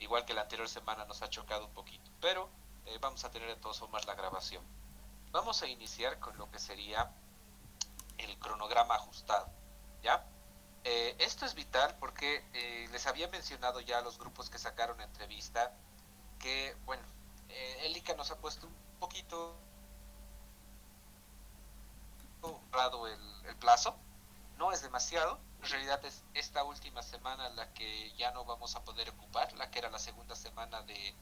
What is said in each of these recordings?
igual que la anterior semana nos ha chocado un poquito, pero vamos a tener de todas formas la grabación. Vamos a iniciar con lo que sería el cronograma ajustado, ¿ya? Esto es vital porque les había mencionado ya a los grupos que sacaron entrevista que, bueno, el ICA nos ha puesto un poquito dado el plazo, no es demasiado, en realidad es esta última semana la que ya no vamos a poder ocupar, la que era la segunda semana de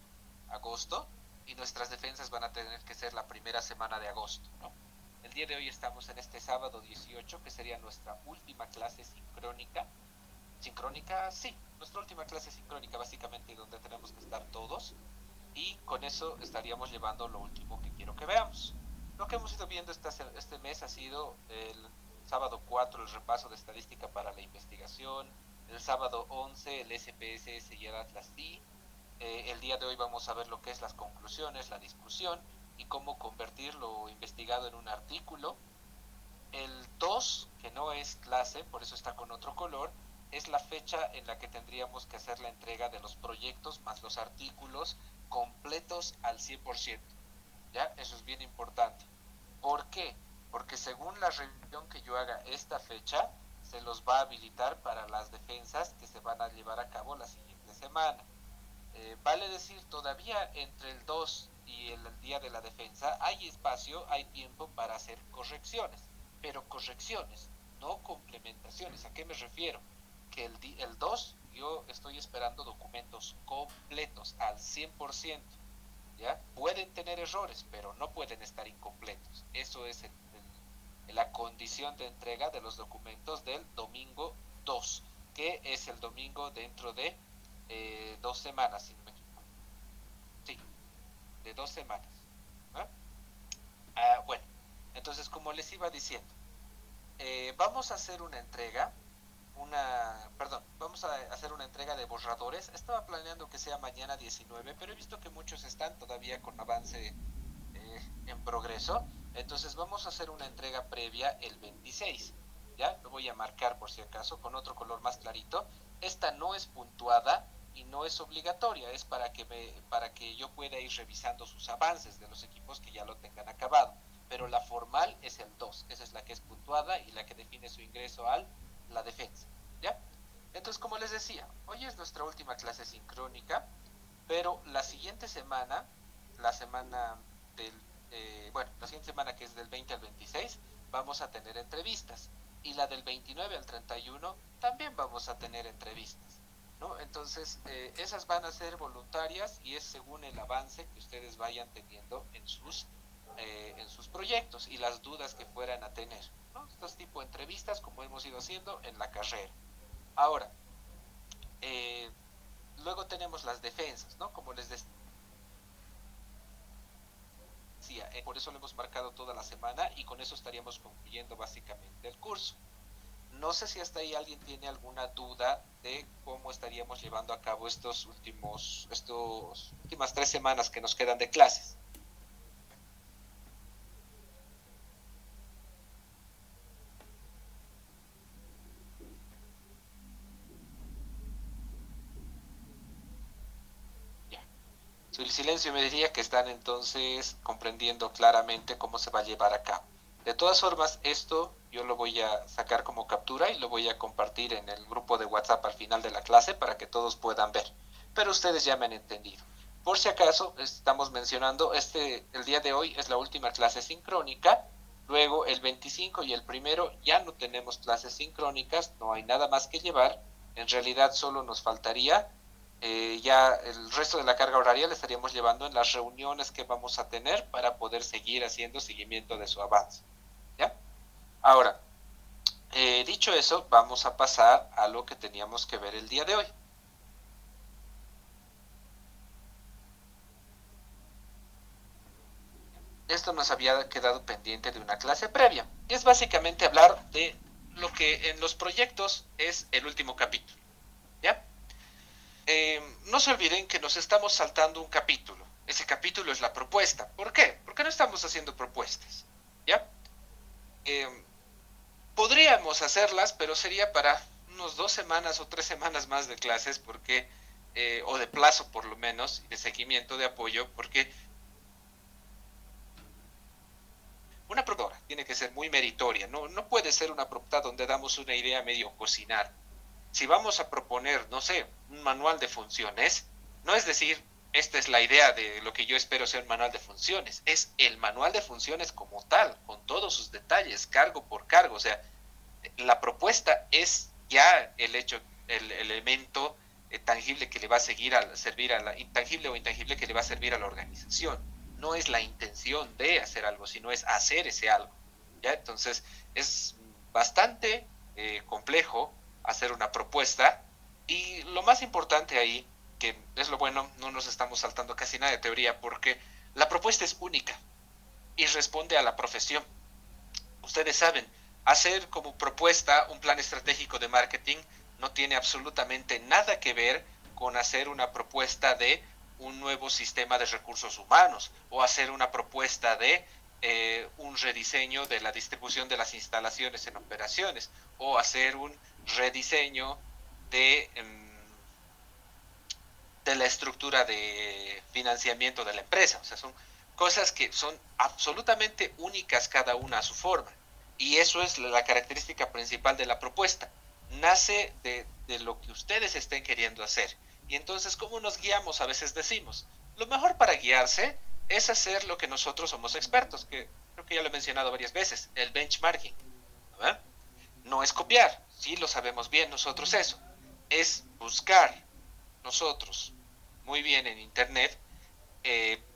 agosto, y nuestras defensas van a tener que ser la primera semana de agosto, ¿no? El día de hoy estamos en este sábado 18, que sería nuestra última clase sincrónica. Sincrónica, sí, nuestra última clase sincrónica básicamente donde tenemos que estar todos y con eso estaríamos llevando lo último que quiero que veamos. Lo que hemos ido viendo este mes ha sido el sábado 4 el repaso de estadística para la investigación, el sábado 11 el SPSS y el Atlas D. El día de hoy vamos a ver lo que es las conclusiones, la discusión y cómo convertir lo investigado en un artículo. El 2, que no es clase, por eso está con otro color, es la fecha en la que tendríamos que hacer la entrega de los proyectos más los artículos completos al 100%. ¿Ya? Eso es bien importante. ¿Por qué? Porque según la revisión que yo haga esta fecha, se los va a habilitar para las defensas que se van a llevar a cabo la siguiente semana. Vale decir, todavía entre el 2 y el día de la defensa hay espacio, hay tiempo para hacer correcciones, pero correcciones, no complementaciones. ¿A qué me refiero? Que el 2 yo estoy esperando documentos completos al 100%. ¿Ya? Pueden tener errores, pero no pueden estar incompletos. Eso es la condición de entrega de los documentos del domingo 2, que es el domingo dentro de 2 semanas, si no me equivoco. Sí, de 2 semanas. ¿Ah? Bueno, entonces como les iba diciendo, vamos a hacer una entrega, vamos a hacer una entrega de borradores. Estaba planeando que sea mañana 19, pero he visto que muchos están todavía con avance en progreso. Entonces vamos a hacer una entrega previa el 26. Ya lo voy a marcar por si acaso con otro color más clarito. Esta no es puntuada y no es obligatoria, es para que yo pueda ir revisando sus avances de los equipos que ya lo tengan acabado. Pero la formal es el 2, esa es la que es puntuada y la que define su ingreso a la defensa. ¿Ya? Entonces, como les decía, hoy es nuestra última clase sincrónica, pero la siguiente semana, la semana del, la siguiente semana que es del 20 al 26, vamos a tener entrevistas. Y la del 29 al 31 también vamos a tener entrevistas. ¿No? Entonces, esas van a ser voluntarias y es según el avance que ustedes vayan teniendo en sus proyectos y las dudas que fueran a tener. ¿No? Estos tipos de entrevistas como hemos ido haciendo en la carrera. Ahora, eh, luego tenemos las defensas, ¿no? Como les decía, por eso lo hemos marcado toda la semana y con eso estaríamos concluyendo básicamente el curso. No sé si hasta ahí alguien tiene alguna duda de cómo estaríamos llevando a cabo estas últimas 3 semanas que nos quedan de clases. Ya. Su silencio me diría que están entonces comprendiendo claramente cómo se va a llevar a cabo. De todas formas, esto yo lo voy a sacar como captura y lo voy a compartir en el grupo de WhatsApp al final de la clase para que todos puedan ver. Pero ustedes ya me han entendido. Por si acaso, estamos mencionando, el día de hoy es la última clase sincrónica. Luego el 25 y el primero ya no tenemos clases sincrónicas, no hay nada más que llevar. En realidad solo nos faltaría ya el resto de la carga horaria la estaríamos llevando en las reuniones que vamos a tener para poder seguir haciendo seguimiento de su avance. ¿Ya? Ahora, dicho eso, vamos a pasar a lo que teníamos que ver el día de hoy. Esto nos había quedado pendiente de una clase previa, y es básicamente hablar de lo que en los proyectos es el último capítulo. ¿Ya? No se olviden que nos estamos saltando un capítulo. Ese capítulo es la propuesta. ¿Por qué? Porque no estamos haciendo propuestas. ¿Ya? Eh, Podríamos hacerlas, pero sería para unos 2 semanas o 3 semanas más de clases, porque o de plazo por lo menos, de seguimiento, de apoyo, porque una propuesta tiene que ser muy meritoria, no puede ser una propuesta donde damos una idea medio cocinar. Si vamos a proponer, no sé, un manual de funciones, no es decir, esta es la idea de lo que yo espero sea un manual de funciones, es el manual de funciones como tal, con todos sus detalles, cargo por cargo, o sea, la propuesta es ya el hecho, el elemento tangible que le va a servir a la intangible o intangible que le va a servir a la organización. No es la intención de hacer algo, sino es hacer ese algo. ¿Ya? Entonces es bastante complejo hacer una propuesta y lo más importante ahí, que es lo bueno, no nos estamos saltando casi nada de teoría porque la propuesta es única y responde a la profesión. Ustedes saben, hacer como propuesta un plan estratégico de marketing no tiene absolutamente nada que ver con hacer una propuesta de un nuevo sistema de recursos humanos o hacer una propuesta de un rediseño de la distribución de las instalaciones en operaciones o hacer un rediseño de, de la estructura de financiamiento de la empresa. O sea, son cosas que son absolutamente únicas cada una a su forma. Y eso es la característica principal de la propuesta. Nace de lo que ustedes estén queriendo hacer. Y entonces, ¿cómo nos guiamos? A veces decimos, lo mejor para guiarse es hacer lo que nosotros somos expertos, que creo que ya lo he mencionado varias veces, el benchmarking. ¿No? No es copiar, sí lo sabemos bien nosotros eso, es buscar nosotros muy bien en internet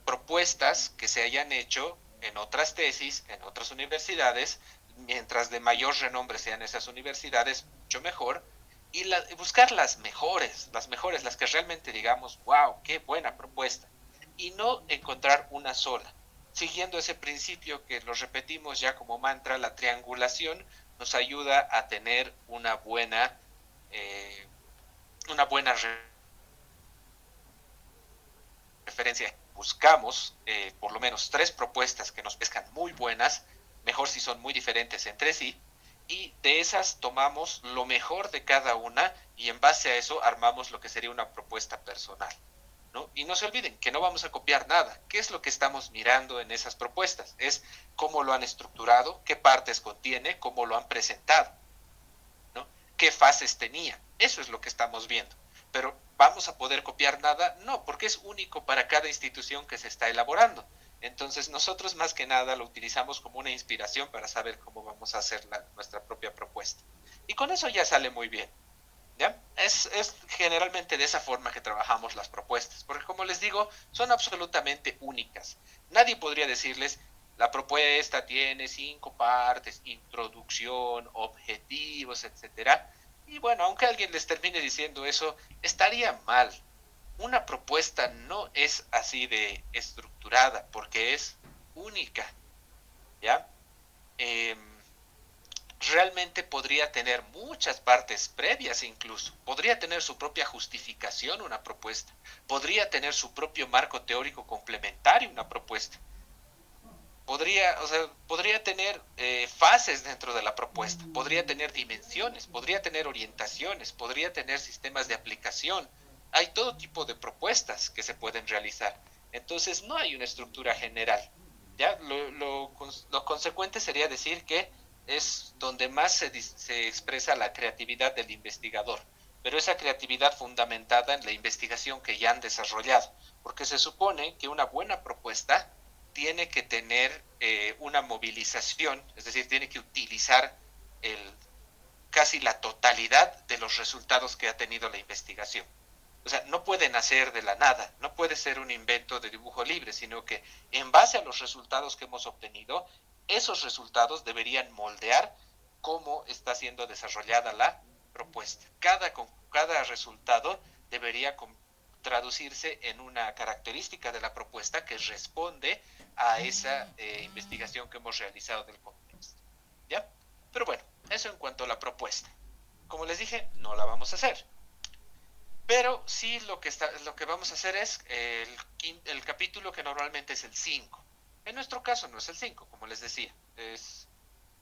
propuestas que se hayan hecho en otras tesis, en otras universidades, mientras de mayor renombre sean esas universidades, mucho mejor, y buscar las mejores, las que realmente digamos, wow, qué buena propuesta, y no encontrar una sola. Siguiendo ese principio que lo repetimos ya como mantra, la triangulación nos ayuda a tener eh, una buena referencia. Buscamos por lo menos 3 propuestas que nos pescan muy buenas, mejor si son muy diferentes entre sí, y de esas tomamos lo mejor de cada una y en base a eso armamos lo que sería una propuesta personal. ¿No? Y no se olviden que no vamos a copiar nada. ¿Qué es lo que estamos mirando en esas propuestas? Es cómo lo han estructurado, qué partes contiene, cómo lo han presentado, ¿no? ¿Qué fases tenía? Eso es lo que estamos viendo. Pero ¿vamos a poder copiar nada? No, porque es único para cada institución que se está elaborando. Entonces nosotros más que nada lo utilizamos como una inspiración para saber cómo vamos a hacer nuestra propia propuesta. Y con eso ya sale muy bien. ¿Ya? Es generalmente de esa forma que trabajamos las propuestas, porque como les digo, son absolutamente únicas. Nadie podría decirles, la propuesta tiene 5 partes, introducción, objetivos, etcétera. Y bueno, aunque alguien les termine diciendo eso, estaría mal. Una propuesta no es así de estructurada, porque es única, ¿ya? Eh, realmente podría tener muchas partes previas incluso, podría tener su propia justificación una propuesta, podría tener su propio marco teórico complementario una propuesta, podría tener fases dentro de la propuesta, podría tener dimensiones, podría tener orientaciones, podría tener sistemas de aplicación, hay todo tipo de propuestas que se pueden realizar, entonces no hay una estructura general. ¿Ya? Lo consecuente sería decir que es donde más se expresa la creatividad del investigador, pero esa creatividad fundamentada en la investigación que ya han desarrollado, porque se supone que una buena propuesta tiene que tener una movilización, es decir, tiene que utilizar el, casi la totalidad de los resultados que ha tenido la investigación. O sea, no puede nacer de la nada, no puede ser un invento de dibujo libre, sino que en base a los resultados que hemos obtenido, esos resultados deberían moldear cómo está siendo desarrollada la propuesta. Cada resultado debería traducirse en una característica de la propuesta que responde a esa investigación que hemos realizado del contexto. ¿Ya? Pero bueno, eso en cuanto a la propuesta. Como les dije, no la vamos a hacer. Pero sí lo que vamos a hacer es el capítulo que normalmente es el 5. En nuestro caso no es el 5, como les decía. Es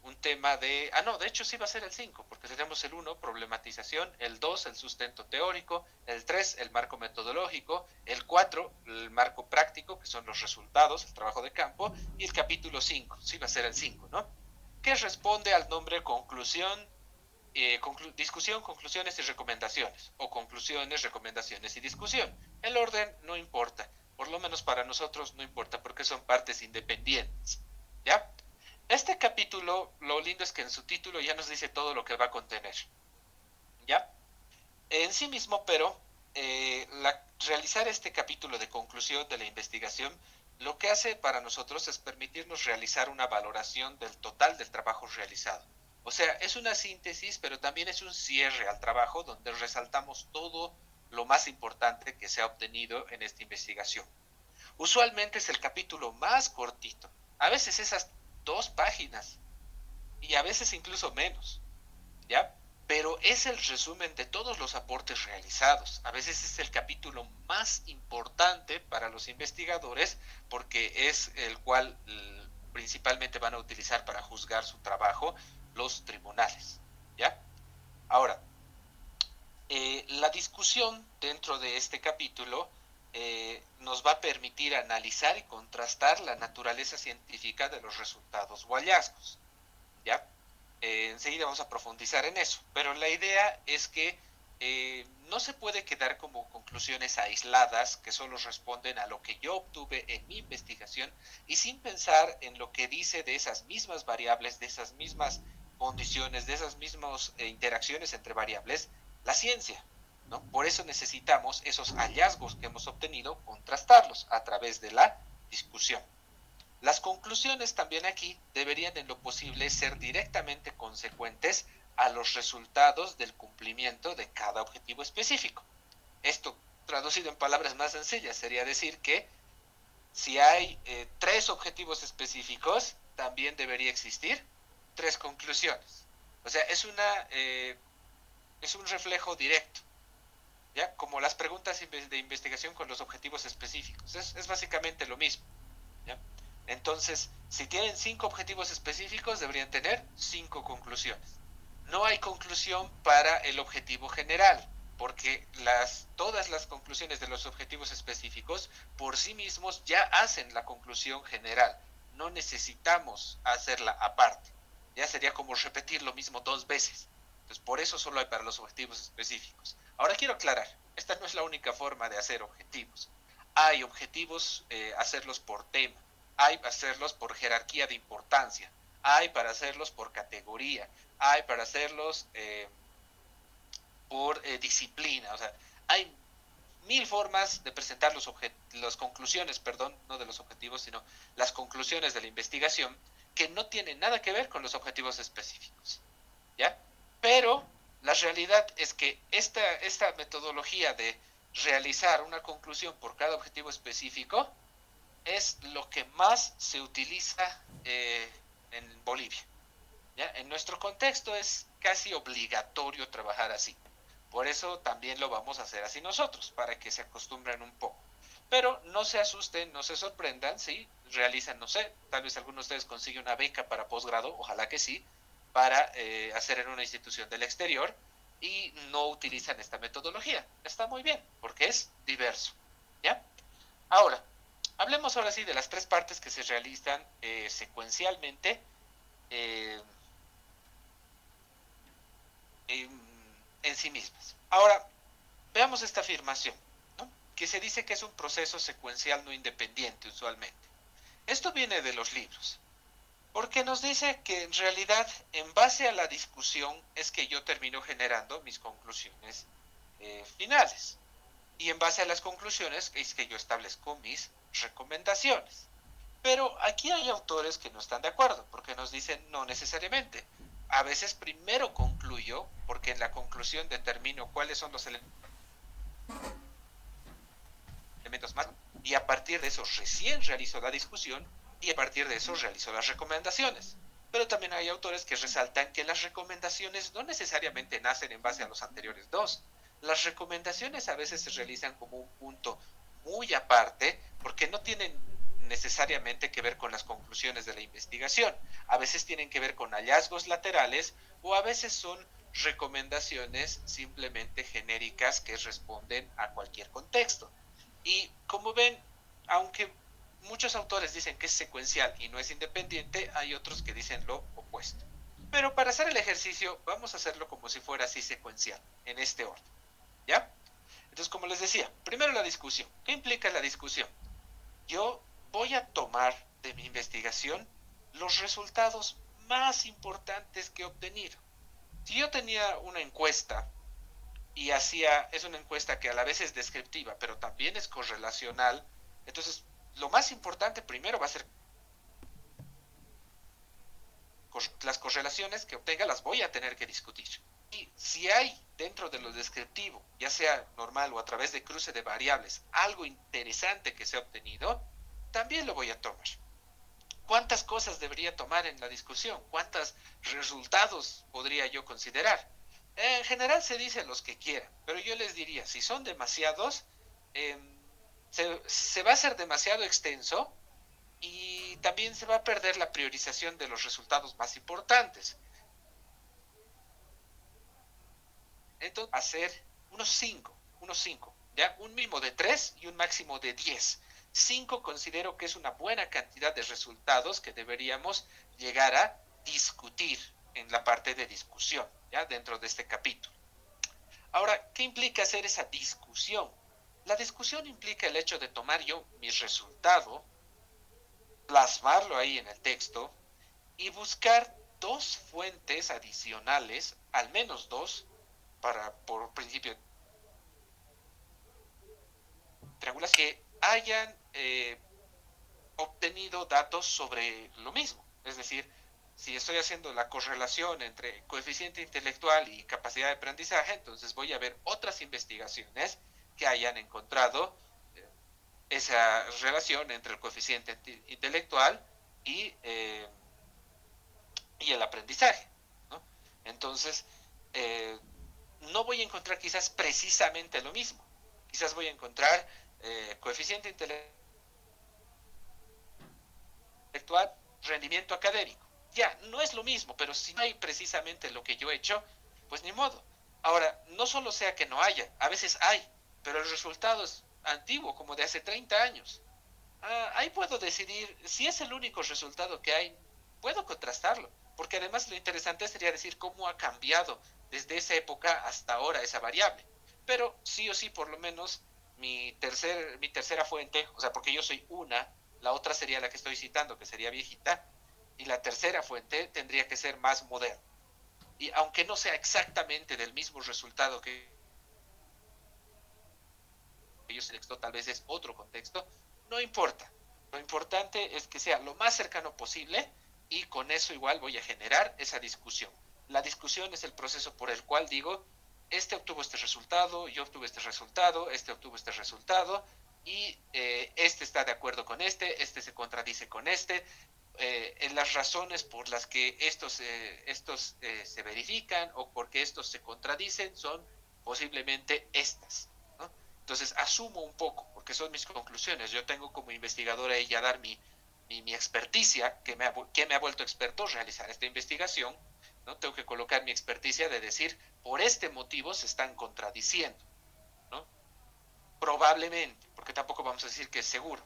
un tema de... Ah, no, de hecho sí va a ser el 5, porque tenemos el 1, problematización, el 2, el sustento teórico, el 3, el marco metodológico, el 4, el marco práctico, que son los resultados, el trabajo de campo, y el capítulo 5, sí va a ser el 5, ¿no? Que responde al nombre conclusión, discusión, conclusiones y recomendaciones, o conclusiones, recomendaciones y discusión. El orden no importa, por lo menos para nosotros no importa, porque son partes independientes, ¿ya? Este capítulo, lo lindo es que en su título ya nos dice todo lo que va a contener, ¿ya? En sí mismo, pero, realizar este capítulo de conclusión de la investigación, lo que hace para nosotros es permitirnos realizar una valoración del total del trabajo realizado. O sea, es una síntesis, pero también es un cierre al trabajo donde resaltamos todo lo más importante que se ha obtenido en esta investigación. Usualmente es el capítulo más cortito, a veces esas 2 páginas, y a veces incluso menos, ¿ya? Pero es el resumen de todos los aportes realizados. A veces es el capítulo más importante para los investigadores porque es el cual principalmente van a utilizar para juzgar su trabajo los tribunales, ¿ya? Ahora, la discusión dentro de este capítulo nos va a permitir analizar y contrastar la naturaleza científica de los resultados o hallazgos, ¿ya? Enseguida vamos a profundizar en eso, pero la idea es que no se puede quedar como conclusiones aisladas que solo responden a lo que yo obtuve en mi investigación y sin pensar en lo que dice de esas mismas variables, de esas mismas condiciones, de esas mismas interacciones entre variables, la ciencia, ¿no? Por eso necesitamos esos hallazgos que hemos obtenido, contrastarlos a través de la discusión. Las conclusiones también aquí deberían en lo posible ser directamente consecuentes a los resultados del cumplimiento de cada objetivo específico. Esto, traducido en palabras más sencillas, sería decir que si hay 3 objetivos específicos, también debería existir 3 conclusiones. O sea, es un reflejo directo, ¿ya? Como las preguntas de investigación con los objetivos específicos. Es básicamente lo mismo, ¿ya? Entonces, si tienen 5 objetivos específicos, deberían tener 5 conclusiones. No hay conclusión para el objetivo general, porque todas las conclusiones de los objetivos específicos por sí mismos ya hacen la conclusión general. No necesitamos hacerla aparte. Ya sería como repetir lo mismo 2 veces. Entonces, por eso solo hay para los objetivos específicos. Ahora quiero aclarar, esta no es la única forma de hacer objetivos. Hay objetivos, hacerlos por tema, hay hacerlos por jerarquía de importancia, hay para hacerlos por categoría, hay para hacerlos por disciplina. O sea, hay 1000 formas de presentar las conclusiones, perdón, no de los objetivos, sino las conclusiones de la investigación que no tienen nada que ver con los objetivos específicos, ¿ya? Pero la realidad es que esta metodología de realizar una conclusión por cada objetivo específico es lo que más se utiliza en Bolivia, ¿ya? En nuestro contexto es casi obligatorio trabajar así. Por eso también lo vamos a hacer así nosotros, para que se acostumbren un poco. Pero no se asusten, no se sorprendan si realizan, no sé, tal vez alguno de ustedes consigue una beca para posgrado, ojalá que sí, para hacer en una institución del exterior y no utilizan esta metodología. Está muy bien, porque es diverso, ¿ya? Ahora, hablemos ahora sí de las 3 partes que se realizan secuencialmente eh, en sí mismas. Ahora, veamos esta afirmación, ¿no? Que se dice que es un proceso secuencial no independiente usualmente. Esto viene de los libros, porque nos dice que en realidad en base a la discusión es que yo termino generando mis conclusiones finales. Y en base a las conclusiones es que yo establezco mis recomendaciones. Pero aquí hay autores que no están de acuerdo, porque nos dicen no necesariamente. A veces primero concluyo, porque en la conclusión determino cuáles son los elementos más, y a partir de eso recién realizo la discusión, y a partir de eso realizo las recomendaciones. Pero también hay autores que resaltan que las recomendaciones no necesariamente nacen en base a los anteriores 2. Las recomendaciones a veces se realizan como un punto muy aparte, porque no tienen necesariamente que ver con las conclusiones de la investigación. A veces tienen que ver con hallazgos laterales o a veces son recomendaciones simplemente genéricas que responden a cualquier contexto. Y como ven, aunque muchos autores dicen que es secuencial y no es independiente, hay otros que dicen lo opuesto. Pero para hacer el ejercicio, vamos a hacerlo como si fuera así secuencial, en este orden. ¿Ya? Entonces, como les decía, primero la discusión. ¿Qué implica la discusión? Yo voy a tomar de mi investigación los resultados más importantes que he obtenido. Si yo tenía una encuesta y es una encuesta que a la vez es descriptiva, pero también es correlacional, entonces lo más importante primero va a ser las correlaciones que obtenga las voy a tener que discutir. Y si hay dentro de lo descriptivo, ya sea normal o a través de cruce de variables, algo interesante que se ha obtenido, también lo voy a tomar. ¿Cuántas cosas debería tomar en la discusión? ¿Cuántos resultados podría yo considerar? En general se dice los que quieran, pero yo les diría, si son demasiados, eh, se va a hacer demasiado extenso y también se va a perder la priorización de los resultados más importantes. Entonces, hacer unos 5, ¿ya? Un mínimo de 3 y un máximo de 10. 5 considero que es una buena cantidad de resultados que deberíamos llegar a discutir en la parte de discusión, ¿ya? Dentro de este capítulo. Ahora, ¿qué implica hacer esa discusión? La discusión implica el hecho de tomar yo mi resultado, plasmarlo ahí en el texto y buscar dos fuentes adicionales, al menos dos, por principio triangulares que hayan obtenido datos sobre lo mismo. Es decir, si estoy haciendo la correlación entre coeficiente intelectual y capacidad de aprendizaje, entonces voy a ver otras investigaciones que hayan encontrado esa relación entre el coeficiente intelectual y el aprendizaje, ¿no? Entonces, eh, no voy a encontrar quizás precisamente lo mismo. Quizás voy a encontrar coeficiente intelectual, rendimiento académico. Ya, no es lo mismo, pero si no hay precisamente lo que yo he hecho, pues ni modo. Ahora, no solo sea que no haya, a veces hay, pero el resultado es antiguo, como de hace 30 años. Ahí puedo decidir si es el único resultado que hay, puedo contrastarlo, porque además lo interesante sería decir cómo ha cambiado desde esa época hasta ahora esa variable. Pero sí o sí, por lo menos, mi tercera fuente, o sea, porque yo soy una, la otra sería la que estoy citando, que sería viejita, y la tercera fuente tendría que ser más moderna. Y aunque no sea exactamente del mismo resultado que yo selecciono, tal vez es otro contexto, no importa. Lo importante es que sea lo más cercano posible y con eso igual voy a generar esa discusión. La discusión es el proceso por el cual digo, este obtuvo este resultado, yo obtuve este obtuvo este resultado y este está de acuerdo con este se contradice con en las razones por las que estos se verifican o porque estos se contradicen son posiblemente estas. ¿No? Entonces asumo un poco, porque son mis conclusiones. Yo tengo como investigador ahí ya dar mi experticia, que me ha vuelto experto realizar esta investigación. ¿No? Tengo que colocar mi experticia de decir, por este motivo se están contradiciendo. ¿No? Probablemente, porque tampoco vamos a decir que es seguro.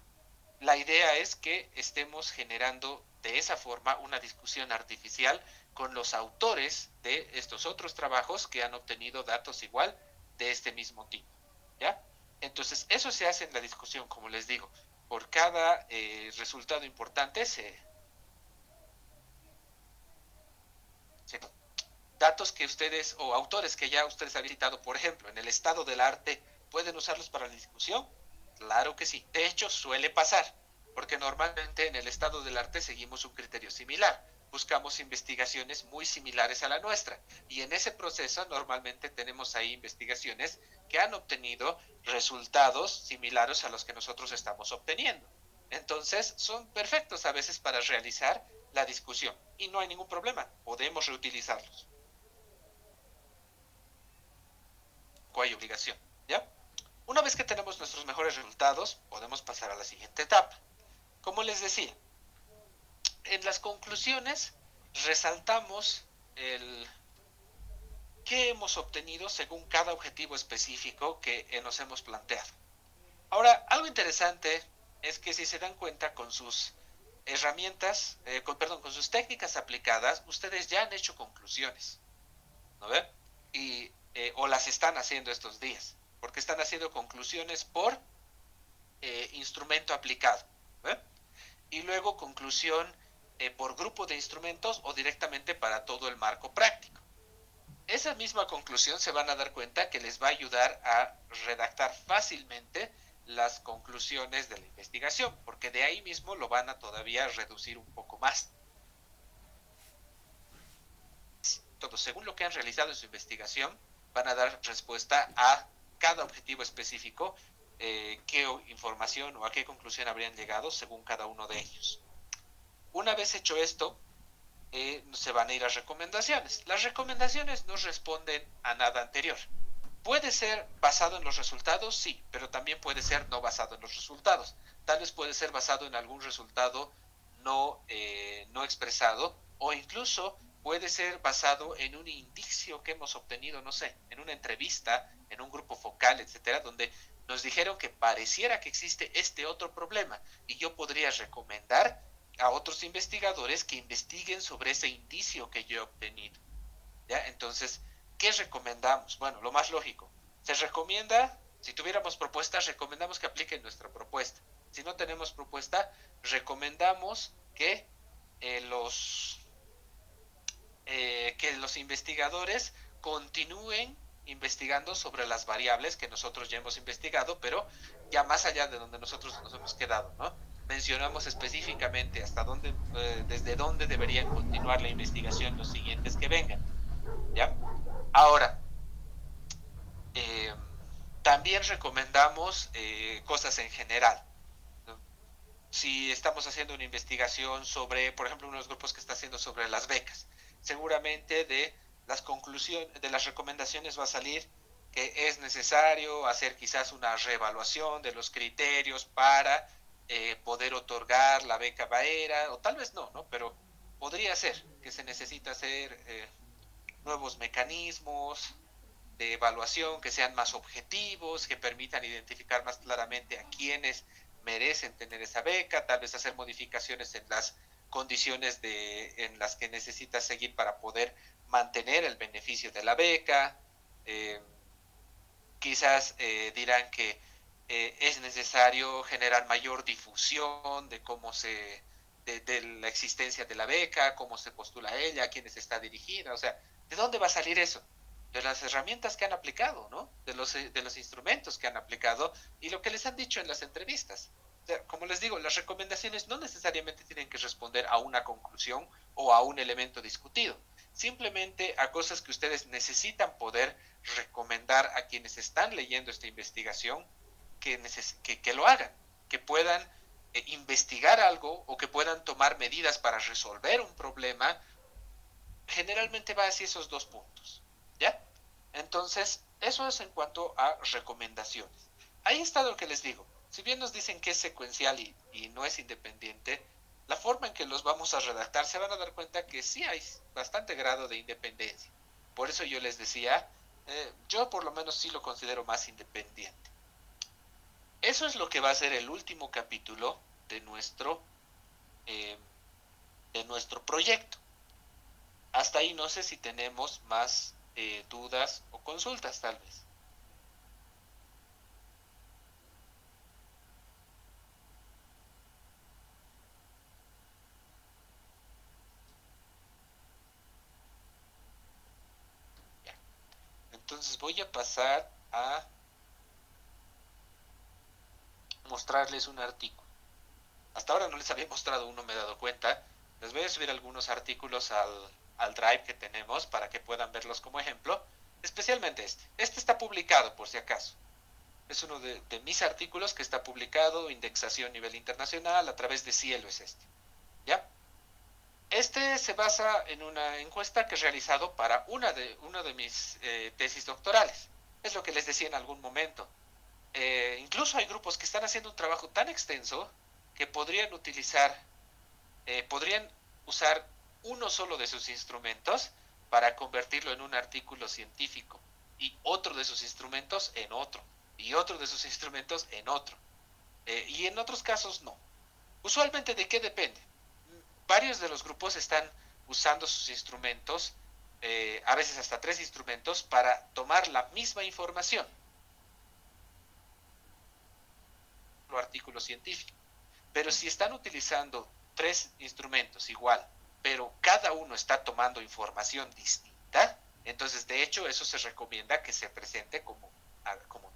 La idea es que estemos generando de esa forma una discusión artificial con los autores de estos otros trabajos que han obtenido datos igual de este mismo tipo. ¿Ya? Entonces, eso se hace en la discusión, como les digo. Por cada resultado importante se datos que ustedes o autores que ya ustedes han citado, por ejemplo, en el estado del arte, ¿pueden usarlos para la discusión? Claro que sí. De hecho, suele pasar, porque normalmente en el estado del arte seguimos un criterio similar. Buscamos investigaciones muy similares a la nuestra. Y en ese proceso normalmente tenemos ahí investigaciones que han obtenido resultados similares a los que nosotros estamos obteniendo. Entonces, son perfectos a veces para realizar la discusión. Y no hay ningún problema. Podemos reutilizarlos. No hay obligación. ¿Ya? Una vez que tenemos nuestros mejores resultados, podemos pasar a la siguiente etapa. Como les decía, en las conclusiones resaltamos el qué hemos obtenido según cada objetivo específico que nos hemos planteado. Ahora, algo interesante es que si se dan cuenta con sus herramientas, con sus técnicas aplicadas, ustedes ya han hecho conclusiones, ¿no ve? O las están haciendo estos días, porque están haciendo conclusiones por instrumento aplicado, ¿ve? Y luego conclusión por grupo de instrumentos o directamente para todo el marco práctico. Esa misma conclusión se van a dar cuenta que les va a ayudar a redactar fácilmente las conclusiones de la investigación, porque de ahí mismo lo van a todavía reducir un poco más. Todo según lo que han realizado en su investigación, van a dar respuesta a cada objetivo específico, qué información o a qué conclusión habrían llegado según cada uno de ellos. Una vez hecho esto, se van a ir a recomendaciones. Las recomendaciones no responden a nada anterior. Puede ser basado en los resultados, sí, pero también puede ser no basado en los resultados. Tal vez puede ser basado en algún resultado no expresado, o incluso puede ser basado en un indicio que hemos obtenido, no sé, en una entrevista, en un grupo focal, etcétera, donde nos dijeron que pareciera que existe este otro problema y yo podría recomendar a otros investigadores que investiguen sobre ese indicio que yo he obtenido. ¿Ya? Entonces, ¿qué recomendamos? Bueno, lo más lógico. Se recomienda, si tuviéramos propuestas, recomendamos que apliquen nuestra propuesta. Si no tenemos propuesta, recomendamos eh, los, que los investigadores continúen investigando sobre las variables que nosotros ya hemos investigado, pero ya más allá de donde nosotros nos hemos quedado, ¿no? Mencionamos específicamente hasta dónde, desde dónde deberían continuar la investigación los siguientes que vengan, ¿ya? Ahora, eh, también recomendamos cosas en general, ¿no? Si estamos haciendo una investigación sobre, por ejemplo, uno de los grupos que está haciendo sobre las becas, seguramente de las conclusiones, de las recomendaciones va a salir que es necesario hacer quizás una reevaluación de los criterios para poder otorgar la beca Baera, o tal vez no, ¿no? Pero podría ser que se necesita hacer nuevos mecanismos de evaluación que sean más objetivos, que permitan identificar más claramente a quienes merecen tener esa beca, tal vez hacer modificaciones en las condiciones en las que necesitas seguir para poder mantener el beneficio de la beca. Eh, Quizás dirán que es necesario generar mayor difusión de cómo de la existencia de la beca, cómo se postula ella, a quiénes está dirigida, o sea, ¿de dónde va a salir eso? De las herramientas que han aplicado, ¿no? De los instrumentos que han aplicado y lo que les han dicho en las entrevistas. O sea, como les digo, las recomendaciones no necesariamente tienen que responder a una conclusión o a un elemento discutido, simplemente a cosas que ustedes necesitan poder recomendar a quienes están leyendo esta investigación que lo hagan, que puedan investigar algo o que puedan tomar medidas para resolver un problema. Generalmente va hacia esos dos puntos, ¿ya? Entonces, eso es en cuanto a recomendaciones. Ahí está lo que les digo. Si bien nos dicen que es secuencial y no es independiente, la forma en que los vamos a redactar se van a dar cuenta que sí hay bastante grado de independencia. Por eso yo les decía, yo por lo menos sí lo considero más independiente. Eso es lo que va a ser el último capítulo de eh, de nuestro proyecto. Hasta ahí no sé si tenemos más dudas o consultas tal vez. Ya. Entonces voy a pasar a mostrarles un artículo. Hasta ahora no les había mostrado uno, me he dado cuenta. Les voy a subir algunos artículos al Drive que tenemos para que puedan verlos como ejemplo. Especialmente este. Este está publicado por si acaso. Es uno de mis artículos que está publicado, indexación a nivel internacional, a través de Cielo es este. ¿Ya? Este se basa en una encuesta que he realizado para una de mis tesis doctorales. Es lo que les decía en algún momento. Incluso hay grupos que están haciendo un trabajo tan extenso que podrían usar uno solo de sus instrumentos para convertirlo en un artículo científico y otro de sus instrumentos en otro y otro de sus instrumentos en otro. Y en otros casos no. Usualmente, ¿de qué depende? Varios de los grupos están usando sus instrumentos, a veces hasta 3 instrumentos, para tomar la misma información, o artículo científico. Pero si están utilizando 3 instrumentos igual, pero cada uno está tomando información distinta, entonces de hecho eso se recomienda que se presente como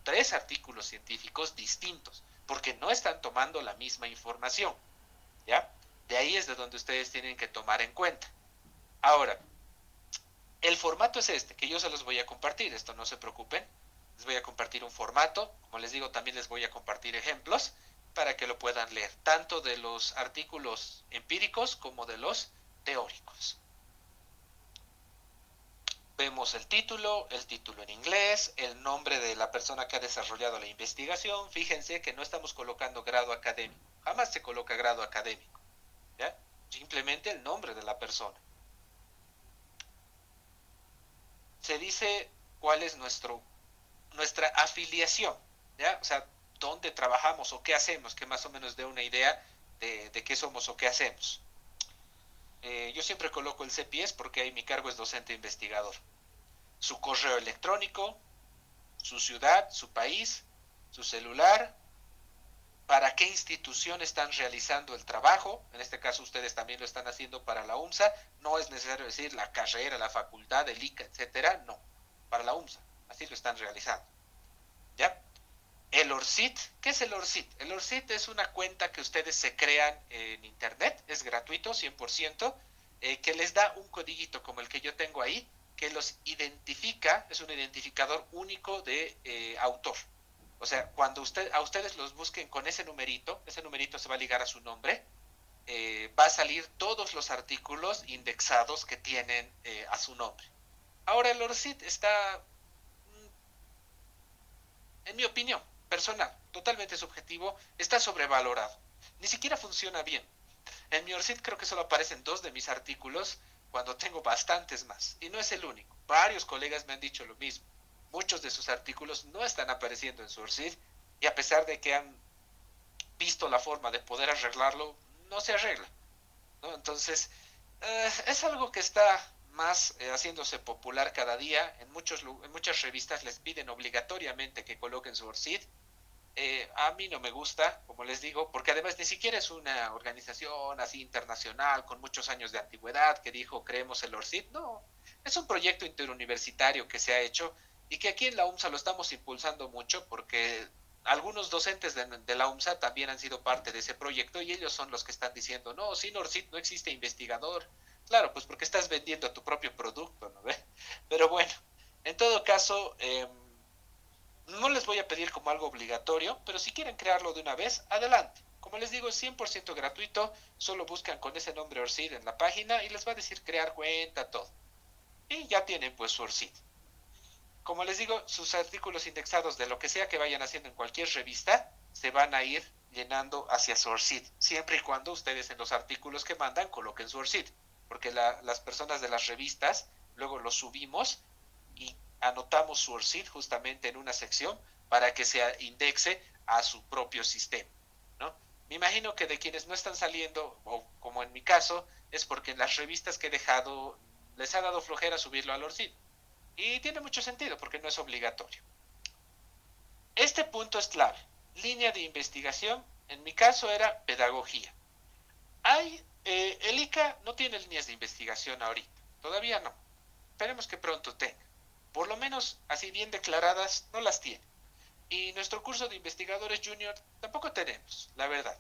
3 artículos científicos distintos, porque no están tomando la misma información, ¿ya? De ahí es de donde ustedes tienen que tomar en cuenta. Ahora, el formato es este, que yo se los voy a compartir, esto no se preocupen. Les voy a compartir un formato, como les digo, también les voy a compartir ejemplos para que lo puedan leer, tanto de los artículos empíricos como de los teóricos. Vemos el título en inglés, el nombre de la persona que ha desarrollado la investigación. Fíjense que no estamos colocando grado académico, jamás se coloca grado académico, ¿ya? Simplemente el nombre de la persona. Se dice cuál es nuestra afiliación, ¿ya? O sea, dónde trabajamos o qué hacemos, que más o menos dé una idea de qué somos o qué hacemos. Yo siempre coloco el CPS porque ahí mi cargo es docente investigador. Su correo electrónico, su ciudad, su país, su celular, para qué institución están realizando el trabajo. En este caso ustedes también lo están haciendo para la UMSA. No es necesario decir la carrera, la facultad, el ICA, etcétera. No, para la UMSA. Así lo están realizando. ¿Ya? El ORCID, ¿qué es el ORCID? El ORCID es una cuenta que ustedes se crean en internet, es gratuito, 100%, que les da un codiguito como el que yo tengo ahí, que los identifica, es un identificador único de autor. O sea, cuando a ustedes los busquen con ese numerito se va a ligar a su nombre, va a salir todos los artículos indexados que tienen a su nombre. Ahora el ORCID está, en mi opinión personal, totalmente subjetivo, está sobrevalorado. Ni siquiera funciona bien. En mi ORCID creo que solo aparecen 2 de mis artículos cuando tengo bastantes más. Y no es el único. Varios colegas me han dicho lo mismo. Muchos de sus artículos no están apareciendo en su ORCID y a pesar de que han visto la forma de poder arreglarlo, no se arregla, ¿no? Entonces, es algo que está más haciéndose popular cada día. En muchas revistas les piden obligatoriamente que coloquen su ORCID. A mí no me gusta, como les digo, porque además ni siquiera es una organización así internacional con muchos años de antigüedad que dijo creemos el ORCID. No, es un proyecto interuniversitario que se ha hecho y que aquí en la UMSA lo estamos impulsando mucho porque algunos docentes de la UMSA también han sido parte de ese proyecto y ellos son los que están diciendo, no, sin ORCID no existe investigador. Claro, pues porque estás vendiendo tu propio producto, ¿no ve? Pero bueno, en todo caso, no les voy a pedir como algo obligatorio, pero si quieren crearlo de una vez, adelante. Como les digo, es 100% gratuito, solo buscan con ese nombre ORCID en la página y les va a decir crear cuenta, todo. Y ya tienen pues su ORCID. Como les digo, sus artículos indexados de lo que sea que vayan haciendo en cualquier revista, se van a ir llenando hacia su ORCID, siempre y cuando ustedes en los artículos que mandan coloquen su ORCID, porque las personas de las revistas luego los subimos y anotamos su ORCID justamente en una sección para que se indexe a su propio sistema, ¿no? Me imagino que de quienes no están saliendo, o como en mi caso, es porque en las revistas que he dejado les ha dado flojera subirlo al ORCID. Y tiene mucho sentido porque no es obligatorio. Este punto es clave. Línea de investigación, en mi caso era pedagogía. El ICA no tiene líneas de investigación ahorita, todavía no. Esperemos que pronto tenga. Por lo menos así bien declaradas no las tiene. Y nuestro curso de investigadores junior tampoco tenemos, la verdad.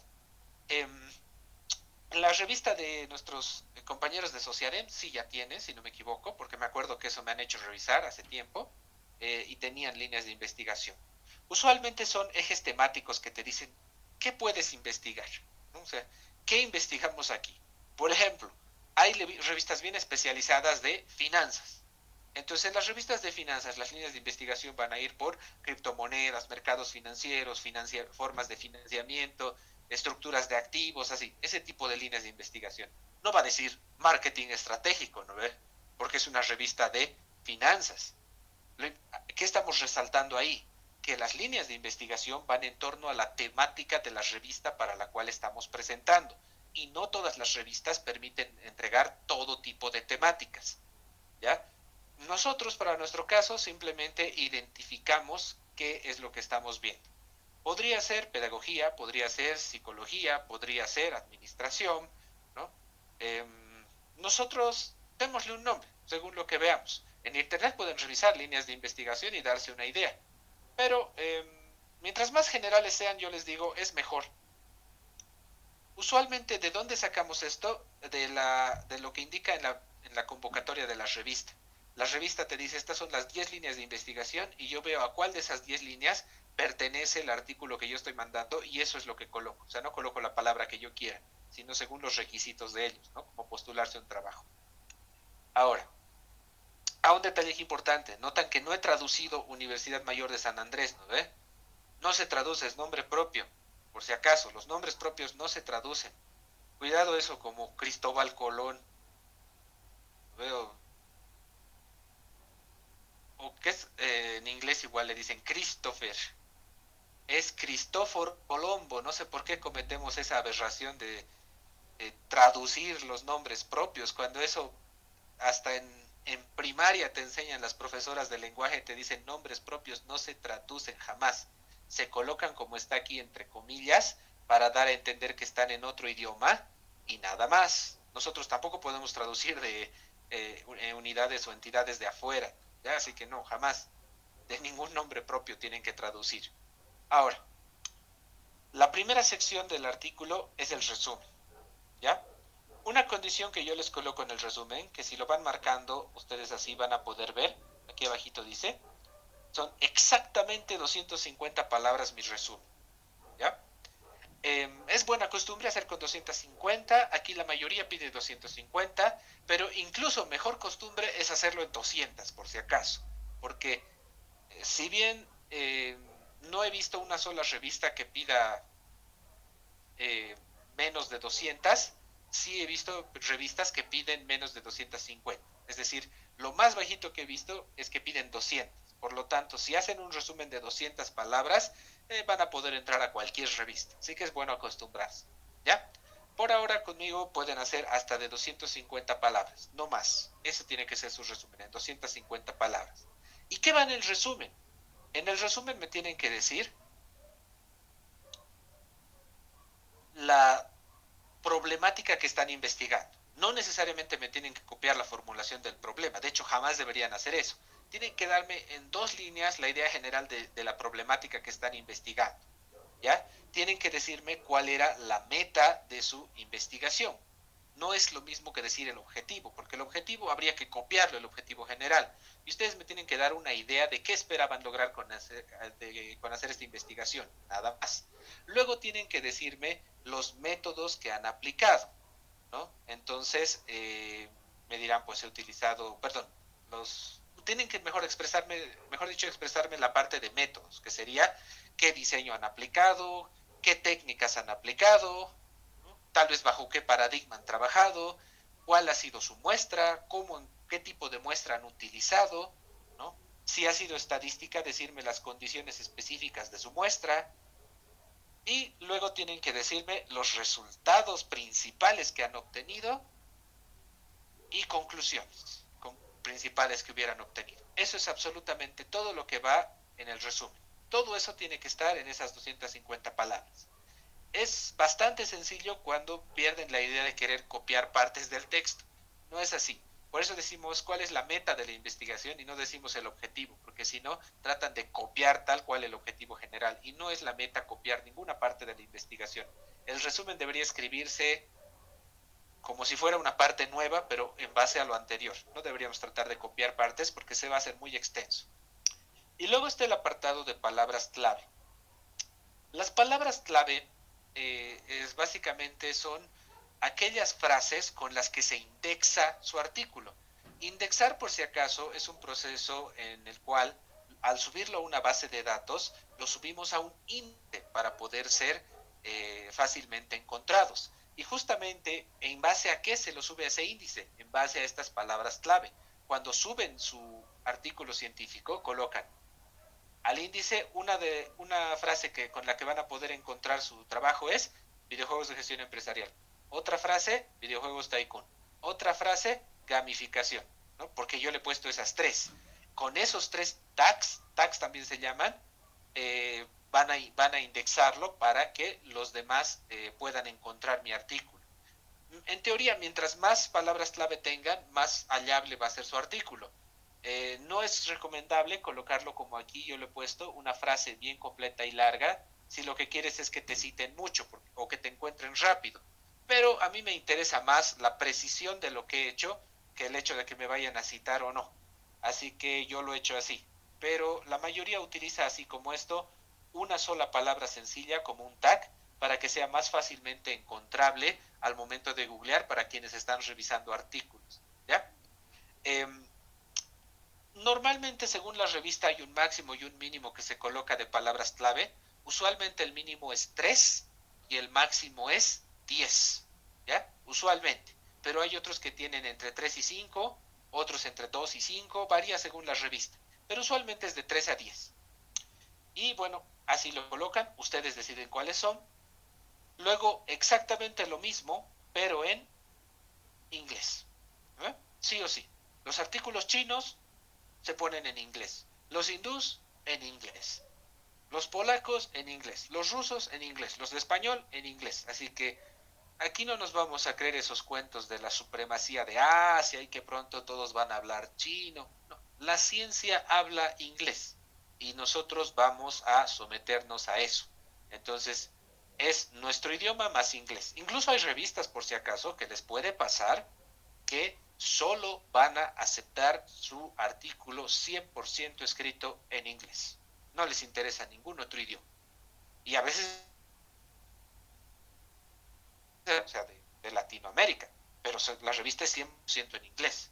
La revista de nuestros compañeros de Sociarem sí ya tiene, si no me equivoco, porque me acuerdo que eso me han hecho revisar hace tiempo, y tenían líneas de investigación. Usualmente son ejes temáticos que te dicen qué puedes investigar, ¿no? O sea, ¿qué investigamos aquí? Por ejemplo, hay revistas bien especializadas de finanzas. Entonces, en las revistas de finanzas, las líneas de investigación van a ir por criptomonedas, mercados financieros, formas de financiamiento, estructuras de activos, así, ese tipo de líneas de investigación. No va a decir marketing estratégico, ¿no ve? Porque es una revista de finanzas. ¿Qué estamos resaltando ahí? Que las líneas de investigación van en torno a la temática de la revista para la cual estamos presentando. Y no todas las revistas permiten entregar todo tipo de temáticas. ¿Ya? Nosotros, para nuestro caso, simplemente identificamos qué es lo que estamos viendo. Podría ser pedagogía, podría ser psicología, podría ser administración, ¿no? Eh, Nosotros démosle un nombre, según lo que veamos. En Internet pueden revisar líneas de investigación y darse una idea, pero mientras más generales sean, yo les digo, es mejor. Usualmente, ¿de dónde sacamos esto? De lo que indica en la convocatoria de la revista. La revista te dice, estas son las 10 líneas de investigación y yo veo a cuál de esas 10 líneas pertenece el artículo que yo estoy mandando y eso es lo que coloco. O sea, no coloco la palabra que yo quiera, sino según los requisitos de ellos, ¿no? Como postularse a un trabajo. Ahora, a un detalle importante, notan que no he traducido Universidad Mayor de San Andrés, ¿no ve? No se traduce, es nombre propio. Por si acaso, los nombres propios no se traducen. Cuidado eso como Cristóbal Colón, veo, o que es en inglés igual le dicen Christopher, es Cristóforo Colombo, no sé por qué cometemos esa aberración de traducir los nombres propios, cuando eso hasta en primaria te enseñan las profesoras de lenguaje, te dicen nombres propios no se traducen jamás, se colocan como está aquí entre comillas para dar a entender que están en otro idioma y nada más. Nosotros tampoco podemos traducir de unidades o entidades de afuera, ¿ya? Así que no, jamás, de ningún nombre propio tienen que traducir. Ahora, la primera sección del artículo es el resumen, ¿ya? Una condición que yo les coloco en el resumen, que si lo van marcando, ustedes así van a poder ver, aquí abajito dice, son exactamente 250 palabras mi resumen, ¿ya? Es buena costumbre hacer con 250, aquí la mayoría pide 250, pero incluso mejor costumbre es hacerlo en 200, por si acaso, porque si bien no he visto una sola revista que pida eh, menos de 200, sí he visto revistas que piden menos de 250. Es decir, lo más bajito que he visto es que piden 200. Por lo tanto, si hacen un resumen de 200 palabras, van a poder entrar a cualquier revista. Así que es bueno acostumbrarse. ¿Ya? Por ahora conmigo pueden hacer hasta de 250 palabras, no más. Ese tiene que ser su resumen, en 250 palabras. ¿Y qué va en el resumen? En el resumen me tienen que decir la problemática que están investigando. No necesariamente me tienen que copiar la formulación del problema, de hecho jamás deberían hacer eso. Tienen que darme en 2 líneas la idea general de la problemática que están investigando. ¿Ya? Tienen que decirme cuál era la meta de su investigación. No es lo mismo que decir el objetivo, porque el objetivo habría que copiarlo, el objetivo general. Y ustedes me tienen que dar una idea de qué esperaban lograr con hacer esta investigación, nada más. Luego tienen que decirme los métodos que han aplicado, ¿no? Entonces, me dirán, pues he utilizado, perdón, tienen que mejor dicho, expresarme la parte de métodos, que sería qué diseño han aplicado, qué técnicas han aplicado, ¿no? Tal vez bajo qué paradigma han trabajado, cuál ha sido su muestra, qué tipo de muestra han utilizado, ¿no? Si ha sido estadística, decirme las condiciones específicas de su muestra, y luego tienen que decirme los resultados principales que han obtenido y conclusiones principales que hubieran obtenido. Eso es absolutamente todo lo que va en el resumen. Todo eso tiene que estar en esas 250 palabras. Es bastante sencillo cuando pierden la idea de querer copiar partes del texto. No es así. Por eso decimos cuál es la meta de la investigación y no decimos el objetivo, porque si no, tratan de copiar tal cual el objetivo general. Y no es la meta copiar ninguna parte de la investigación. El resumen debería escribirse como si fuera una parte nueva, pero en base a lo anterior. No deberíamos tratar de copiar partes porque se va a hacer muy extenso. Y luego está el apartado de palabras clave. Las palabras clave básicamente son aquellas frases con las que se indexa su artículo. Indexar, por si acaso, es un proceso en el cual al subirlo a una base de datos, lo subimos a un índice para poder ser fácilmente encontrados. Y justamente en base a qué se lo sube a ese índice, en base a estas palabras clave. Cuando suben su artículo científico, colocan al índice una frase con la que van a poder encontrar su trabajo es videojuegos de gestión empresarial. Otra frase, videojuegos tycoon. Otra frase, gamificación, ¿no? Porque yo le he puesto esas tres. Con esos tres tags también se llaman, van a indexarlo para que los demás puedan encontrar mi artículo. En teoría, mientras más palabras clave tengan, más hallable va a ser su artículo. No es recomendable colocarlo como aquí yo le he puesto, una frase bien completa y larga, si lo que quieres es que te citen mucho o que te encuentren rápido. Pero a mí me interesa más la precisión de lo que he hecho que el hecho de que me vayan a citar o no. Así que yo lo he hecho así. Pero la mayoría utiliza así como esto, una sola palabra sencilla como un tag para que sea más fácilmente encontrable al momento de googlear para quienes están revisando artículos. ¿Ya? Eh, Normalmente, según la revista, hay un máximo y un mínimo que se coloca de palabras clave. Usualmente el mínimo es 3 y el máximo es 10. ¿Ya? Usualmente. Pero hay otros que tienen entre 3 y 5, otros entre 2 y 5, varía según la revista. Pero usualmente es de 3 a 10. Y bueno, así lo colocan, ustedes deciden cuáles son. Luego, exactamente lo mismo, pero en inglés. ¿Eh? Sí o sí. Los artículos chinos se ponen en inglés. Los hindús en inglés. Los polacos en inglés. Los rusos en inglés. Los de español en inglés. Así que aquí no nos vamos a creer esos cuentos de la supremacía de Asia y que pronto todos van a hablar chino. No, la ciencia habla inglés y nosotros vamos a someternos a eso. Entonces, es nuestro idioma más inglés. Incluso hay revistas, por si acaso, que les puede pasar que solo van a aceptar su artículo 100% escrito en inglés. No les interesa ningún otro idioma. Y a veces, o sea, de Latinoamérica, pero la revista es 100% en inglés.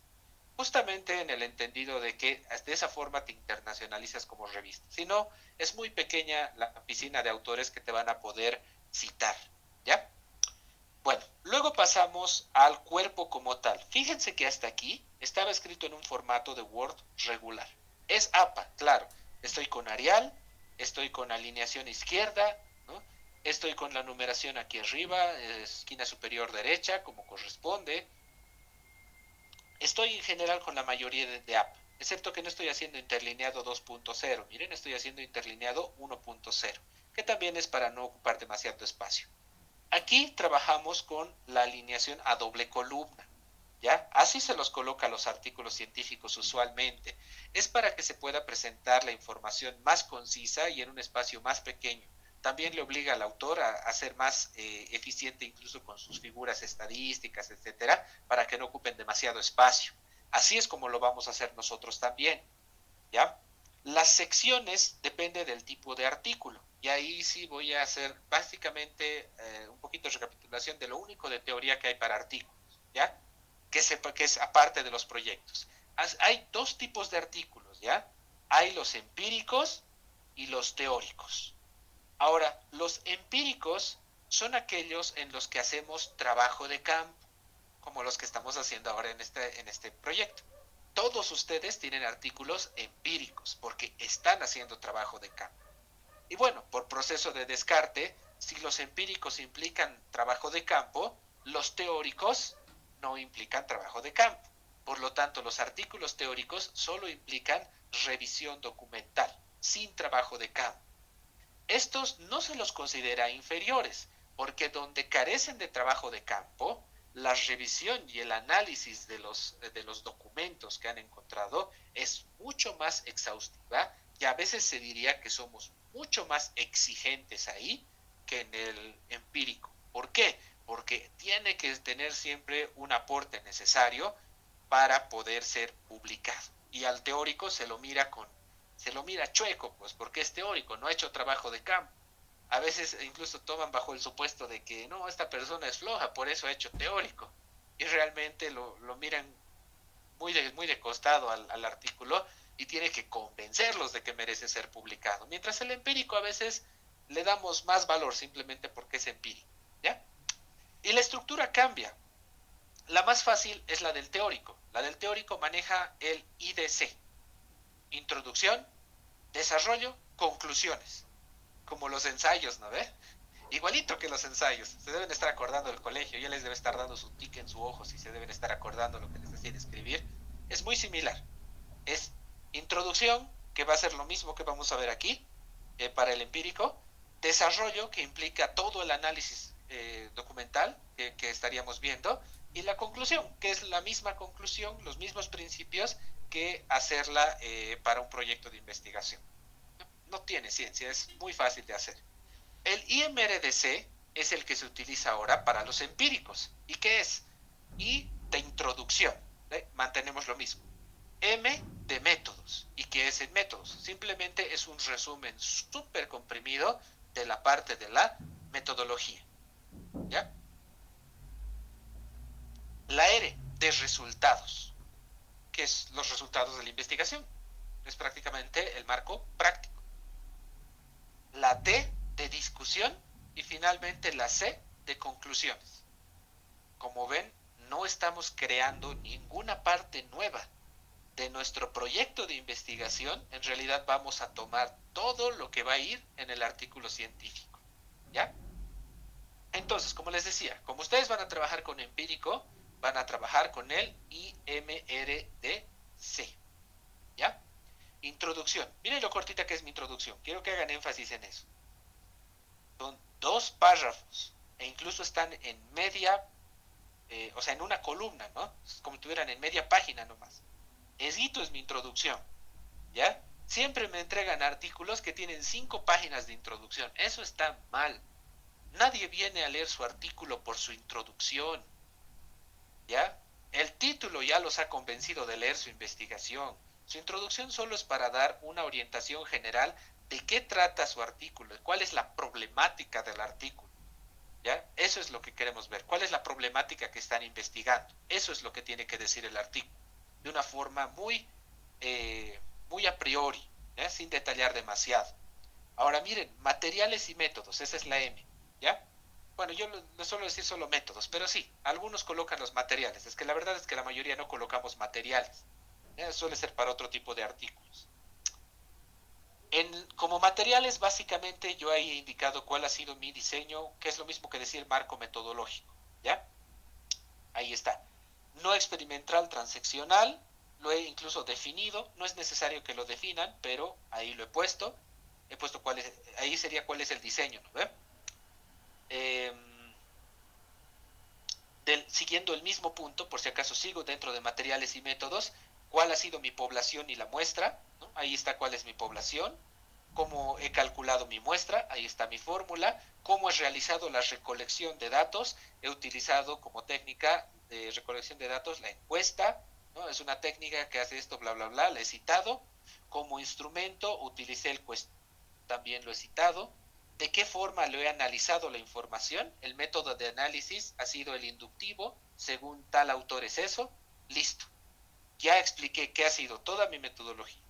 Justamente en el entendido de que de esa forma te internacionalizas como revista. Si no, es muy pequeña la piscina de autores que te van a poder citar. ¿Ya? Bueno, luego pasamos al cuerpo como tal. Fíjense que hasta aquí estaba escrito en un formato de Word regular. Es APA, claro. Estoy con Arial, estoy con alineación izquierda, ¿no? Estoy con la numeración aquí arriba, esquina superior derecha, como corresponde. Estoy en general con la mayoría de APA, excepto que no estoy haciendo interlineado 2.0. Miren, estoy haciendo interlineado 1.0, que también es para no ocupar demasiado espacio. Aquí trabajamos con la alineación a doble columna, ¿ya? Así se los coloca a los artículos científicos usualmente. Es para que se pueda presentar la información más concisa y en un espacio más pequeño. También le obliga al autor a ser más eficiente incluso con sus figuras estadísticas, etcétera, para que no ocupen demasiado espacio. Así es como lo vamos a hacer nosotros también, ¿ya? Las secciones depende del tipo de artículo. Y ahí sí voy a hacer básicamente un poquito de recapitulación de lo único de teoría que hay para artículos, ¿ya? Que es aparte de los proyectos. Hay dos tipos de artículos, ¿ya? Hay los empíricos y los teóricos. Ahora, los empíricos son aquellos en los que hacemos trabajo de campo, como los que estamos haciendo ahora en este proyecto. Todos ustedes tienen artículos empíricos porque están haciendo trabajo de campo. Y bueno, por proceso de descarte, si los empíricos implican trabajo de campo, los teóricos no implican trabajo de campo. Por lo tanto, los artículos teóricos solo implican revisión documental, sin trabajo de campo. Estos no se los considera inferiores, porque donde carecen de trabajo de campo, la revisión y el análisis de los documentos que han encontrado es mucho más exhaustiva y a veces se diría que somos mucho más exigentes ahí que en el empírico. ¿Por qué? Porque tiene que tener siempre un aporte necesario para poder ser publicado. Y al teórico se lo mira chueco, pues porque es teórico, no ha hecho trabajo de campo. A veces incluso toman bajo el supuesto de que no, esta persona es floja, por eso ha hecho teórico. Y realmente lo miran muy de costado al artículo y tiene que convencerlos de que merece ser publicado. Mientras el empírico a veces le damos más valor simplemente porque es empírico, ¿ya? Y la estructura cambia. La más fácil es la del teórico. La del teórico maneja el IDC: introducción, desarrollo, conclusiones. Como los ensayos, ¿no ve? Igualito que los ensayos. Se deben estar acordando del colegio. Ya les debe estar dando su tic en su ojo si se deben estar acordando lo que les decía de escribir. Es muy similar. Es introducción, que va a ser lo mismo que vamos a ver aquí para el empírico. Desarrollo, que implica todo el análisis documental que estaríamos viendo. Y la conclusión, que es la misma conclusión, los mismos principios que hacerla para un proyecto de investigación. No tiene ciencia, es muy fácil de hacer. El IMRDC es el que se utiliza ahora para los empíricos. ¿Y qué es? I de introducción. Mantenemos lo mismo. M de métodos. ¿Y qué es en métodos? Simplemente es un resumen súper comprimido de la parte de la metodología. ¿Ya? La R de resultados, que es los resultados de la investigación. Es prácticamente el marco práctico. La D de discusión y finalmente la C de conclusiones. Como ven, no estamos creando ninguna parte nueva de nuestro proyecto de investigación. En realidad vamos a tomar todo lo que va a ir en el artículo científico, ¿ya? Entonces, como les decía, como ustedes van a trabajar con empírico, van a trabajar con el IMRDC, ¿ya? Introducción. Miren lo cortita que es mi introducción. Quiero que hagan énfasis en eso. Son 2 párrafos e incluso están en media, o sea, en una columna, ¿no? Es como si estuvieran en media página nomás. Esito es mi introducción, ¿ya? Siempre me entregan artículos que tienen 5 páginas de introducción. Eso está mal. Nadie viene a leer su artículo por su introducción, ¿ya? El título ya los ha convencido de leer su investigación. Su introducción solo es para dar una orientación general de qué trata su artículo, de cuál es la problemática del artículo, ¿ya? Eso es lo que queremos ver. ¿Cuál es la problemática que están investigando? Eso es lo que tiene que decir el artículo, de una forma muy a priori, ¿ya? Sin detallar demasiado. Ahora miren, materiales y métodos, esa es la M, ¿ya? Bueno, yo no suelo decir solo métodos, pero sí, algunos colocan los materiales. Es que la verdad es que la mayoría no colocamos materiales. Suele ser para otro tipo de artículos. Como materiales, básicamente yo he indicado cuál ha sido mi diseño, que es lo mismo que decir marco metodológico, ¿ya? Ahí está. No experimental transeccional, lo he incluso definido, no es necesario que lo definan, pero ahí lo he puesto cuál es, ahí sería cuál es el diseño, ¿no? Eh, Siguiendo el mismo punto, por si acaso sigo dentro de materiales y métodos, cuál ha sido mi población y la muestra, ¿no? Ahí está cuál es mi población, cómo he calculado mi muestra, ahí está mi fórmula, cómo he realizado la recolección de datos, he utilizado como técnica de recolección de datos la encuesta, ¿no? Es una técnica que hace esto, bla, bla, bla, la he citado, como instrumento utilicé el también lo he citado. ¿De qué forma lo he analizado la información? El método de análisis ha sido el inductivo, según tal autor es eso, listo. Ya expliqué qué ha sido toda mi metodología.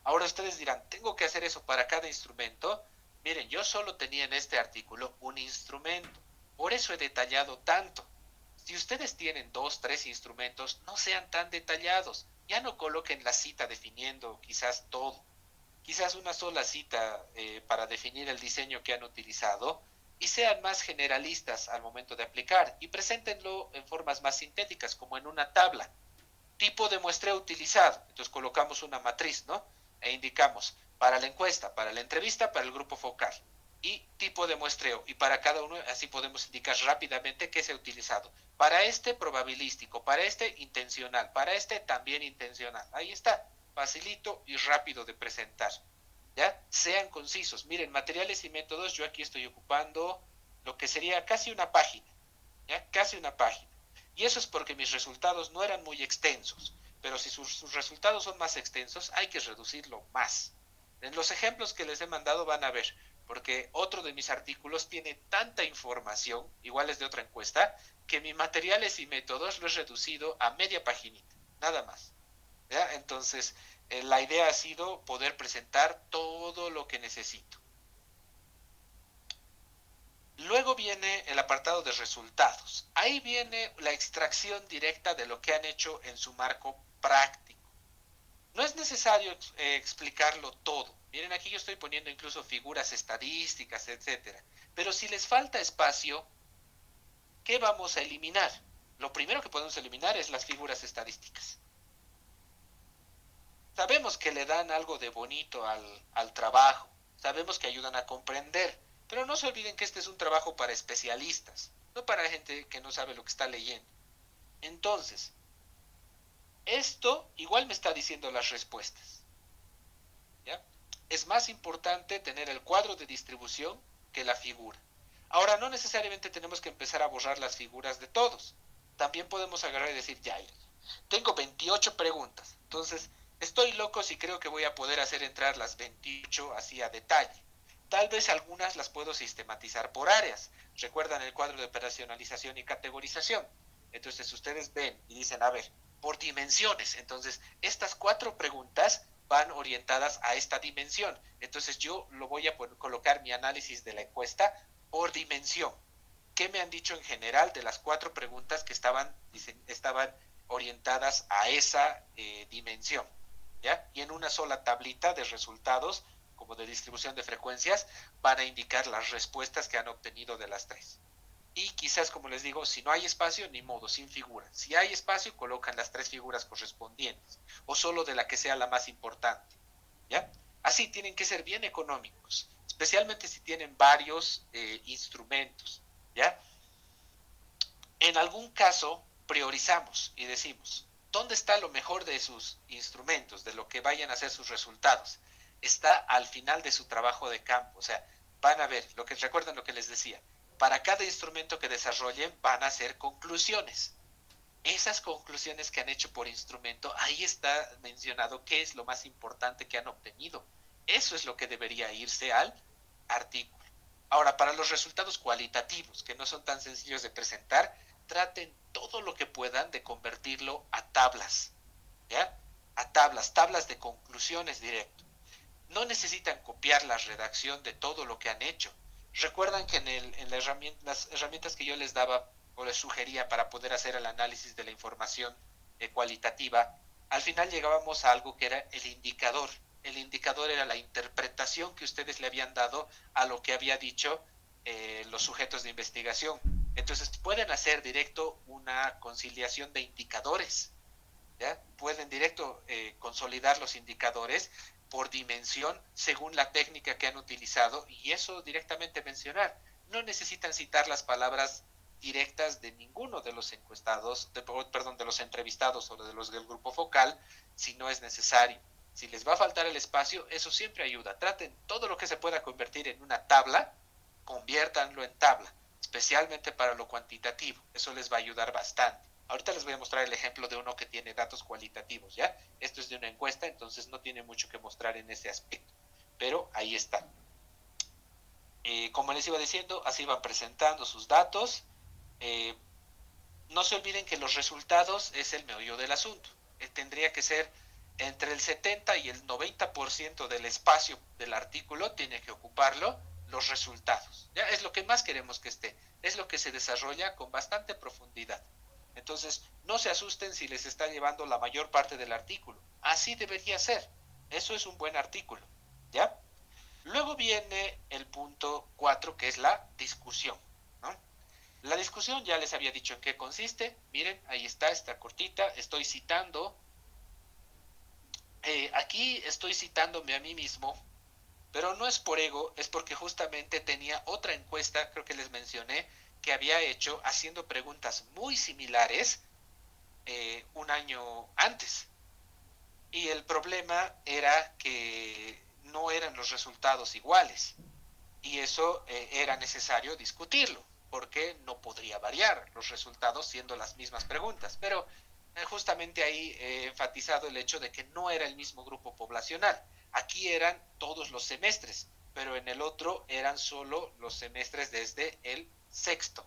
Ahora ustedes dirán, ¿tengo que hacer eso para cada instrumento? Miren, yo solo tenía en este artículo un instrumento, por eso he detallado tanto. Si ustedes tienen 2, 3 instrumentos, no sean tan detallados. Ya no coloquen la cita definiendo quizás todo, quizás una sola cita para definir el diseño que han utilizado y sean más generalistas al momento de aplicar y preséntenlo en formas más sintéticas, como en una tabla. Tipo de muestreo utilizado. Entonces colocamos una matriz, ¿no? E indicamos para la encuesta, para la entrevista, para el grupo focal. Y tipo de muestreo. Y para cada uno, así podemos indicar rápidamente qué se ha utilizado. Para este, probabilístico. Para este, intencional. Para este, también intencional. Ahí está. Facilito y rápido de presentar. ¿Ya? Sean concisos. Miren, materiales y métodos, yo aquí estoy ocupando lo que sería casi una página. ¿Ya? Casi una página. Y eso es porque mis resultados no eran muy extensos. Pero si sus resultados son más extensos, hay que reducirlo más. En los ejemplos que les he mandado van a ver, porque otro de mis artículos tiene tanta información, igual es de otra encuesta, que mis materiales y métodos lo he reducido a media paginita, nada más. ¿Ya? Entonces, la idea ha sido poder presentar todo lo que necesito. Luego viene el apartado de resultados. Ahí viene la extracción directa de lo que han hecho en su marco práctico. No es necesario explicarlo todo. Miren, aquí yo estoy poniendo incluso figuras estadísticas, etcétera. Pero si les falta espacio, ¿qué vamos a eliminar? Lo primero que podemos eliminar es las figuras estadísticas. Sabemos que le dan algo de bonito al trabajo, sabemos que ayudan a comprender, pero no se olviden que este es un trabajo para especialistas, no para gente que no sabe lo que está leyendo. Entonces, esto igual me está diciendo las respuestas, ¿ya? Es más importante tener el cuadro de distribución que la figura. Ahora, no necesariamente tenemos que empezar a borrar las figuras de todos. También podemos agarrar y decir, ya, tengo 28 preguntas. Entonces, estoy loco si creo que voy a poder hacer entrar las 28 así a detalle. Tal vez algunas las puedo sistematizar por áreas. Recuerdan el cuadro de operacionalización y categorización. Entonces, ustedes ven y dicen, a ver, por dimensiones. Entonces, estas 4 preguntas van orientadas a esta dimensión. Entonces, yo lo voy a colocar mi análisis de la encuesta por dimensión. ¿Qué me han dicho en general de las 4 preguntas que estaban orientadas a esa dimensión? ¿Ya? Y en una sola tablita de resultados, como de distribución de frecuencias, van a indicar las respuestas que han obtenido de las 3. Y quizás, como les digo, si no hay espacio, ni modo, sin figura. Si hay espacio, colocan las 3 figuras correspondientes, o solo de la que sea la más importante. ¿Ya? Así tienen que ser bien económicos, especialmente si tienen varios instrumentos. ¿Ya? En algún caso, priorizamos y decimos, ¿dónde está lo mejor de sus instrumentos, de lo que vayan a ser sus resultados? Está al final de su trabajo de campo. O sea, van a ver, recuerdan lo que les decía, para cada instrumento que desarrollen van a hacer conclusiones. Esas conclusiones que han hecho por instrumento, ahí está mencionado qué es lo más importante que han obtenido. Eso es lo que debería irse al artículo. Ahora, para los resultados cualitativos, que no son tan sencillos de presentar, traten todo lo que puedan de convertirlo a tablas, ¿ya? A tablas de conclusiones directo. No necesitan copiar la redacción de todo lo que han hecho. Recuerdan que en las herramientas que yo les daba o les sugería para poder hacer el análisis de la información cualitativa, al final llegábamos a algo que era el indicador. El indicador era la interpretación que ustedes le habían dado a lo que había dicho los sujetos de investigación. Entonces pueden hacer directo una conciliación de indicadores. ¿Ya? Pueden directo consolidar los indicadores por dimensión según la técnica que han utilizado y eso directamente mencionar. No necesitan citar las palabras directas de ninguno de los encuestados, de los entrevistados o de los del grupo focal, si no es necesario. Si les va a faltar el espacio, eso siempre ayuda. Traten todo lo que se pueda convertir en una tabla, conviértanlo en tabla, especialmente para lo cuantitativo. Eso les va a ayudar bastante. Ahorita les voy a mostrar el ejemplo de uno que tiene datos cualitativos, ¿ya? Esto es de una encuesta, entonces no tiene mucho que mostrar en ese aspecto, pero ahí está. Como les iba diciendo, así van presentando sus datos. No se olviden que los resultados es el meollo del asunto. Tendría que ser entre el 70 y el 90% del espacio del artículo tiene que ocuparlo los resultados. ¿Ya? Es lo que más queremos que esté. Es lo que se desarrolla con bastante profundidad. Entonces, no se asusten si les está llevando la mayor parte del artículo. Así debería ser. Eso es un buen artículo. ¿Ya? Luego viene el punto 4, que es la discusión. ¿No? La discusión ya les había dicho en qué consiste. Miren, ahí está cortita. Estoy citando. Aquí estoy citándome a mí mismo, pero no es por ego, es porque justamente tenía otra encuesta, creo que les mencioné, que había hecho haciendo preguntas muy similares un año antes. Y el problema era que no eran los resultados iguales. Y eso era necesario discutirlo, porque no podría variar los resultados siendo las mismas preguntas. Pero justamente ahí he enfatizado el hecho de que no era el mismo grupo poblacional. Aquí eran todos los semestres, pero en el otro eran solo los semestres desde el sexto.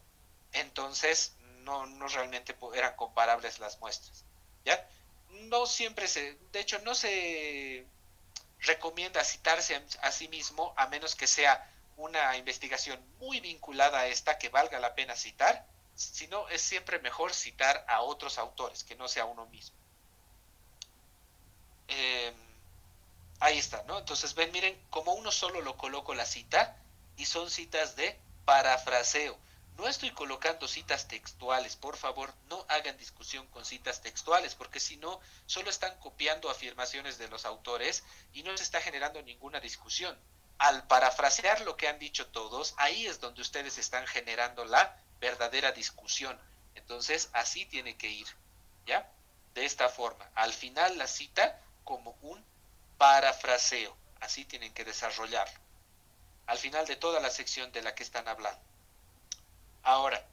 Entonces, no realmente eran comparables las muestras. ¿Ya? No siempre de hecho, no se recomienda citarse a sí mismo a menos que sea una investigación muy vinculada a esta que valga la pena citar, sino es siempre mejor citar a otros autores, que no sea uno mismo. Eh, Ahí está, ¿no? Entonces ven, miren, como uno solo lo coloco la cita y son citas de parafraseo. No estoy colocando citas textuales, por favor, no hagan discusión con citas textuales, porque si no, solo están copiando afirmaciones de los autores y no se está generando ninguna discusión. Al parafrasear lo que han dicho todos, ahí es donde ustedes están generando la verdadera discusión. Entonces, así tiene que ir, ¿ya? De esta forma. Al final la cita como un parafraseo. Así tienen que desarrollarlo. Al final de toda la sección de la que están hablando. Ahora,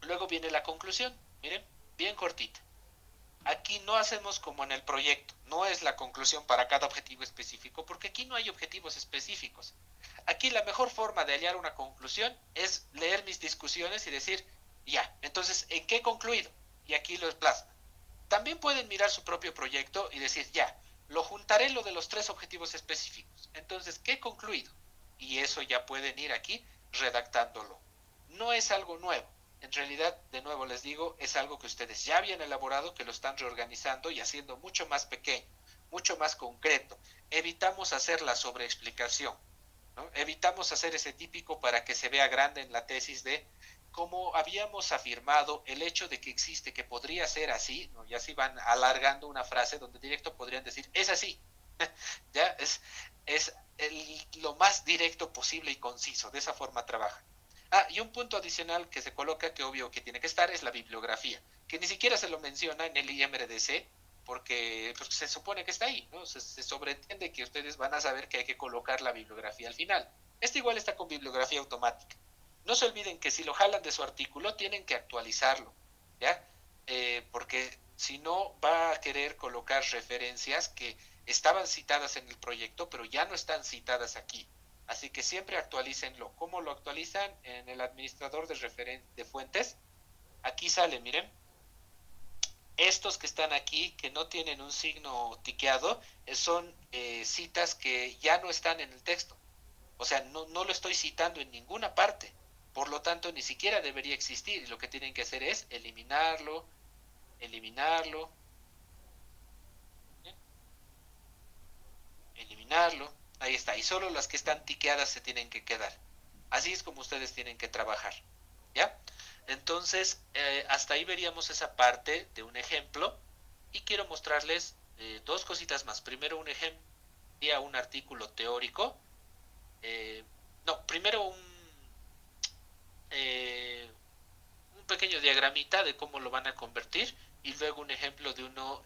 luego viene la conclusión. Miren, bien cortita. Aquí no hacemos como en el proyecto. No es la conclusión para cada objetivo específico, porque aquí no hay objetivos específicos. Aquí la mejor forma de hallar una conclusión es leer mis discusiones y decir, ya, entonces, ¿en qué he concluido? Y aquí lo plasma. También pueden mirar su propio proyecto y decir, ya, lo juntaré lo de los 3 objetivos específicos. Entonces, ¿qué he concluido? Y eso ya pueden ir aquí redactándolo. No es algo nuevo. En realidad, de nuevo les digo, es algo que ustedes ya habían elaborado, que lo están reorganizando y haciendo mucho más pequeño, mucho más concreto. Evitamos hacer la sobreexplicación, ¿no? Evitamos hacer ese típico para que se vea grande en la tesis de como habíamos afirmado, el hecho de que existe, que podría ser así, ¿no? Y así van alargando una frase donde directo podrían decir, es así, ya es lo más directo posible y conciso, de esa forma trabaja. Ah, y un punto adicional que se coloca, que obvio que tiene que estar, es la bibliografía, que ni siquiera se lo menciona en el IMRDC, porque pues, se supone que está ahí, ¿no? Se sobreentiende que ustedes van a saber que hay que colocar la bibliografía al final. Este igual está con bibliografía automática. No se olviden que si lo jalan de su artículo, tienen que actualizarlo, ¿ya? Porque si no, va a querer colocar referencias que estaban citadas en el proyecto, pero ya no están citadas aquí. Así que siempre actualícenlo. ¿Cómo lo actualizan? En el administrador de fuentes. Aquí sale, miren. Estos que están aquí, que no tienen un signo tiqueado, son citas que ya no están en el texto. O sea, no lo estoy citando en ninguna parte. Por lo tanto, ni siquiera debería existir. Y lo que tienen que hacer es eliminarlo, eliminarlo, ¿eh? Eliminarlo. Ahí está. Y solo las que están tiqueadas se tienen que quedar. Así es como ustedes tienen que trabajar. ¿Ya? Entonces, hasta ahí veríamos esa parte de un ejemplo. Y quiero mostrarles 2 cositas más. Primero, un ejemplo, un artículo teórico. Eh, no, primero un pequeño diagramita de cómo lo van a convertir y luego un ejemplo de uno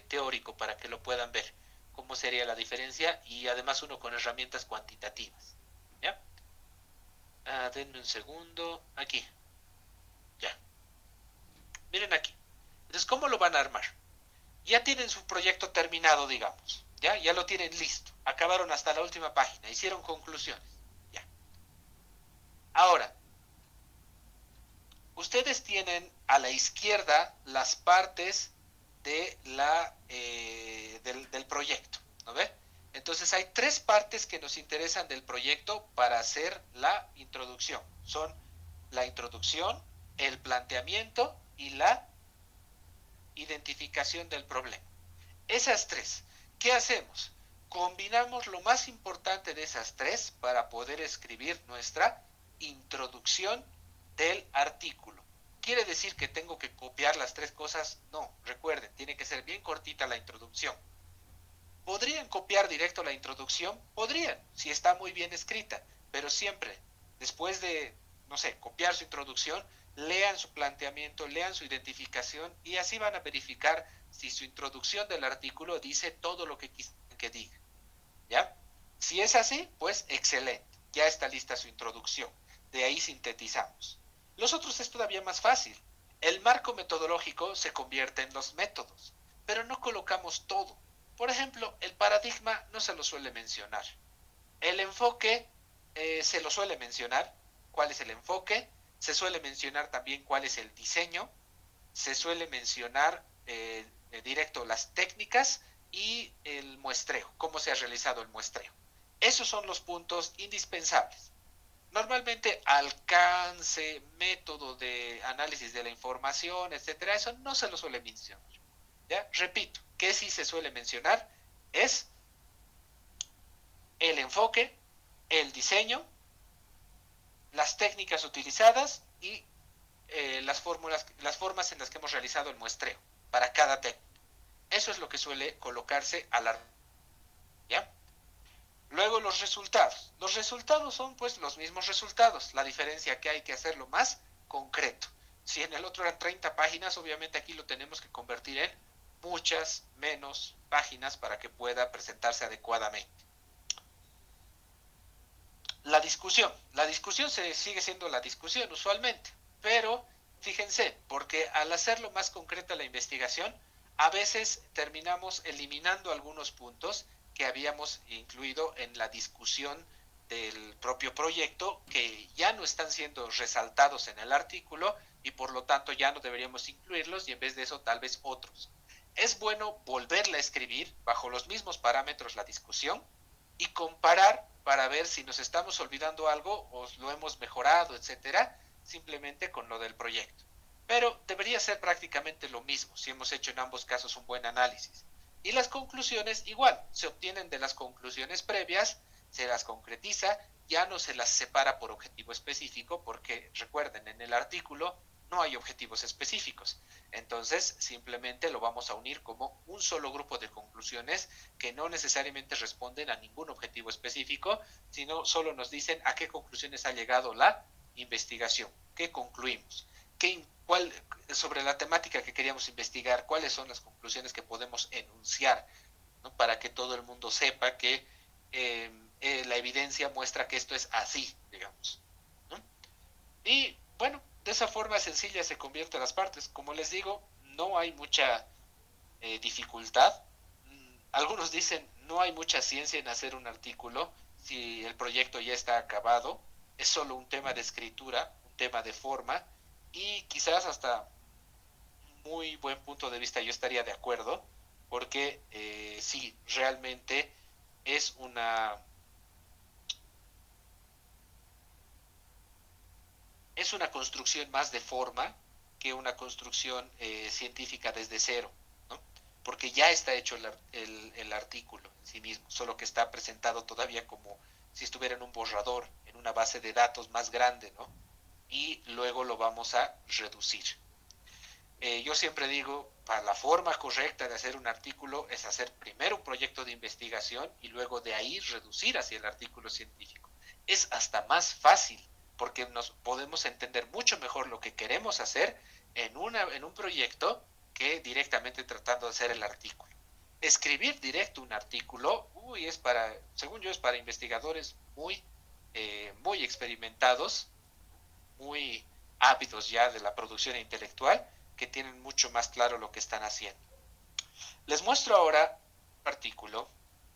teórico para que lo puedan ver cómo sería la diferencia y además uno con herramientas cuantitativas. ¿Ya? Denme un segundo. Aquí. Ya. Miren aquí. Entonces, ¿cómo lo van a armar? Ya tienen su proyecto terminado, digamos. Ya lo tienen listo. Acabaron hasta la última página. Hicieron conclusiones. Ya. Ahora, ustedes tienen a la izquierda las partes del proyecto, ¿no ve? Entonces hay 3 partes que nos interesan del proyecto para hacer la introducción. Son la introducción, el planteamiento y la identificación del problema. Esas 3, ¿qué hacemos? Combinamos lo más importante de esas 3 para poder escribir nuestra introducción del artículo. ¿Quiere decir que tengo que copiar las 3 cosas? No, recuerden, tiene que ser bien cortita la introducción. ¿Podrían copiar directo la introducción? Podrían, si está muy bien escrita, pero siempre, después de, no sé, copiar su introducción, lean su planteamiento, lean su identificación y así van a verificar si su introducción del artículo dice todo lo que quisieran que diga. ¿Ya? Si es así, pues excelente, ya está lista su introducción. De ahí sintetizamos. Los otros es todavía más fácil. El marco metodológico se convierte en los métodos, pero no colocamos todo. Por ejemplo, el paradigma no se lo suele mencionar. El enfoque se lo suele mencionar. ¿Cuál es el enfoque? Se suele mencionar también cuál es el diseño. Se suele mencionar directo las técnicas y el muestreo, cómo se ha realizado el muestreo. Esos son los puntos indispensables. normalmente alcance, método de análisis de la información, etcétera, eso no se lo suele mencionar. ¿Ya? Repito, ¿qué sí se suele mencionar? Es el enfoque, el diseño, las técnicas utilizadas y las formas en las que hemos realizado el muestreo para cada técnica. Eso es lo que suele colocarse a la... ¿Ya? Luego los resultados. Los resultados son pues los mismos resultados. La diferencia que hay que hacerlo más concreto. Si en el otro eran 30 páginas, obviamente aquí lo tenemos que convertir en muchas menos páginas para que pueda presentarse adecuadamente. La discusión. La discusión se sigue siendo la discusión usualmente, pero fíjense, porque al hacerlo más concreta la investigación, a veces terminamos eliminando algunos puntos que habíamos incluido en la discusión del propio proyecto, que ya no están siendo resaltados en el artículo y por lo tanto ya no deberíamos incluirlos y en vez de eso tal vez otros. Es bueno volverla a escribir bajo los mismos parámetros la discusión y comparar para ver si nos estamos olvidando algo o lo hemos mejorado, etcétera, simplemente con lo del proyecto. Pero debería ser prácticamente lo mismo si hemos hecho en ambos casos un buen análisis. Y las conclusiones igual, se obtienen de las conclusiones previas, se las concretiza, ya no se las separa por objetivo específico, porque recuerden, en el artículo no hay objetivos específicos. Entonces, simplemente lo vamos a unir como un solo grupo de conclusiones que no necesariamente responden a ningún objetivo específico, sino solo nos dicen a qué conclusiones ha llegado la investigación, qué concluimos, cuál, sobre la temática que queríamos investigar, cuáles son las conclusiones que podemos enunciar, ¿no? Para que todo el mundo sepa que la evidencia muestra que esto es así, digamos, ¿no? Y bueno, de esa forma sencilla se convierte las partes. Como les digo, no hay mucha dificultad. Algunos dicen no hay mucha ciencia en hacer un artículo si el proyecto ya está acabado. Es solo un tema de escritura, un tema de forma y quizás hasta muy buen punto de vista yo estaría de acuerdo porque sí, realmente es una construcción más de forma que una construcción científica desde cero, ¿no? Porque ya está hecho el artículo en sí mismo, solo que está presentado todavía como si estuviera en un borrador, en una base de datos más grande, ¿no? Y luego lo vamos a reducir. Yo siempre digo, para la forma correcta de hacer un artículo es hacer primero un proyecto de investigación y luego de ahí reducir hacia el artículo científico. Es hasta más fácil porque nos podemos entender mucho mejor lo que queremos hacer en un proyecto que directamente tratando de hacer el artículo. Escribir directo un artículo, según yo, es para investigadores muy experimentados, muy ávidos ya de la producción intelectual, que tienen mucho más claro lo que están haciendo. Les muestro ahora un artículo.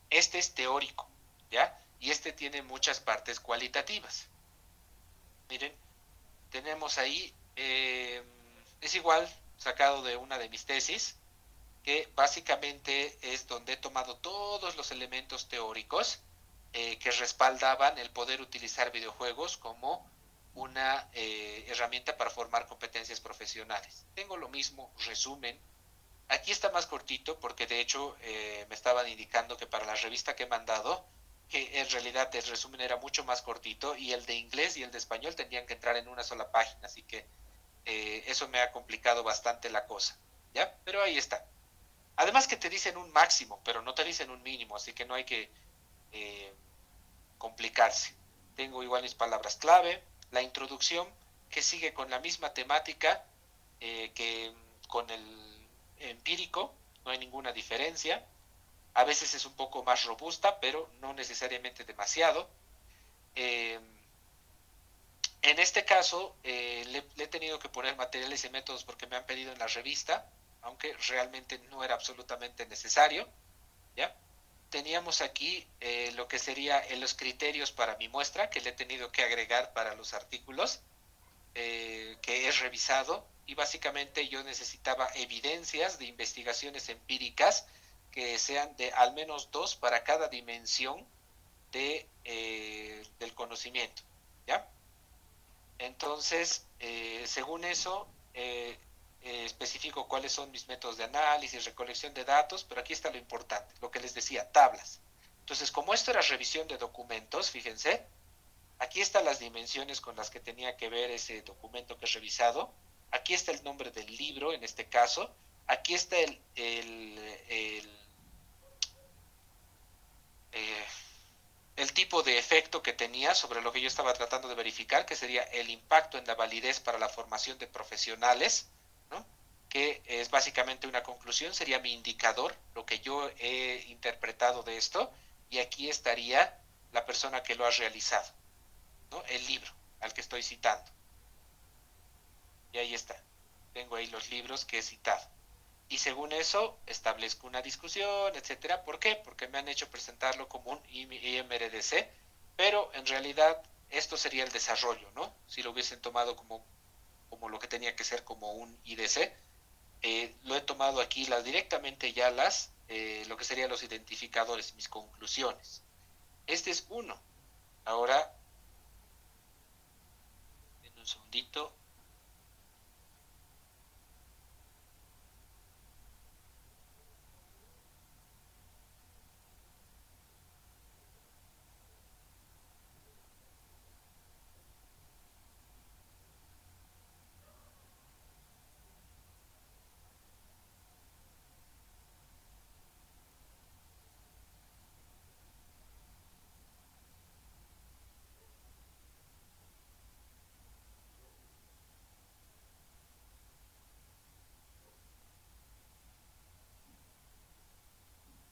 Este es teórico, ¿ya? Y este tiene muchas partes cualitativas. Miren, tenemos ahí, es igual, sacado de una de mis tesis, que básicamente es donde he tomado todos los elementos teóricos que respaldaban el poder utilizar videojuegos como una herramienta para formar competencias profesionales. Tengo lo mismo, resumen. Aquí está más cortito porque de hecho me estaban indicando que para la revista que he mandado, que en realidad el resumen era mucho más cortito y el de inglés y el de español tendrían que entrar en una sola página, así que eso me ha complicado bastante la cosa, ¿ya? Pero ahí está. Además que te dicen un máximo, pero no te dicen un mínimo, así que no hay que eh, complicarse. Tengo igual mis palabras clave, la introducción que sigue con la misma temática que con el empírico, no hay ninguna diferencia. A veces es un poco más robusta, pero no necesariamente demasiado. Eh, en este caso, le he tenido que poner materiales y métodos porque me han pedido en la revista, aunque realmente no era absolutamente necesario, ¿ya? Teníamos aquí lo que sería los criterios para mi muestra, que le he tenido que agregar para los artículos que he revisado, y básicamente yo necesitaba evidencias de investigaciones empíricas que sean de al menos dos para cada dimensión del conocimiento. ¿ya? Entonces, según eso, especifico cuáles son mis métodos de análisis, recolección de datos, pero aquí está lo importante, lo que les decía, tablas. Entonces, como esto era revisión de documentos, fíjense, aquí están las dimensiones con las que tenía que ver ese documento que he revisado. Aquí está el nombre del libro, en este caso. Aquí está eh, el tipo de efecto que tenía sobre lo que yo estaba tratando de verificar, que sería el impacto en la validez para la formación de profesionales, ¿no? Que es básicamente una conclusión, sería mi indicador, lo que yo he interpretado de esto, y aquí estaría la persona que lo ha realizado, ¿no? El libro al que estoy citando. Y ahí está. Tengo ahí los libros que he citado. Y según eso, establezco una discusión, etcétera. ¿Por qué? Porque me han hecho presentarlo como un IMRDC, pero en realidad esto sería el desarrollo, ¿no? Si lo hubiesen tomado como lo que tenía que ser como un IDC, lo he tomado aquí directamente ya lo que serían los identificadores, mis conclusiones. Este es uno. Ahora, en un segundito.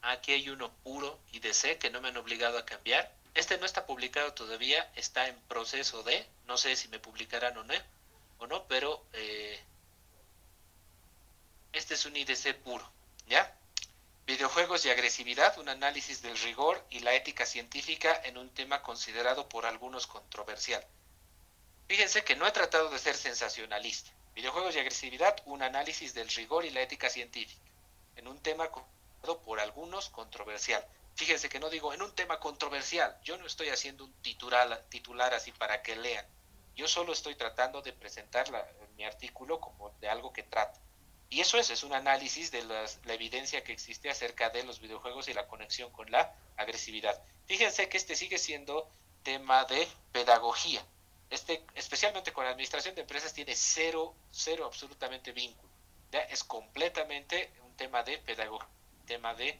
Aquí hay uno puro IDC que no me han obligado a cambiar. Este no está publicado todavía, está en proceso de, no sé si me publicarán o no, pero este es un IDC puro, ¿ya? Videojuegos y agresividad, un análisis del rigor y la ética científica en un tema considerado por algunos controversial. Fíjense que no he tratado de ser sensacionalista. Videojuegos y agresividad, un análisis del rigor y la ética científica en un tema considerado por algunos controversial. Fíjense que no digo en un tema controversial. Yo no estoy haciendo un titular así para que lean. Yo solo estoy tratando de presentar mi artículo como de algo que trata. Y eso es un análisis de la evidencia que existe acerca de los videojuegos y la conexión con la agresividad. Fíjense que este sigue siendo tema de pedagogía. Especialmente con la administración de empresas, tiene cero absolutamente vínculo. ¿Ya? Es completamente un tema de pedagogía, tema de,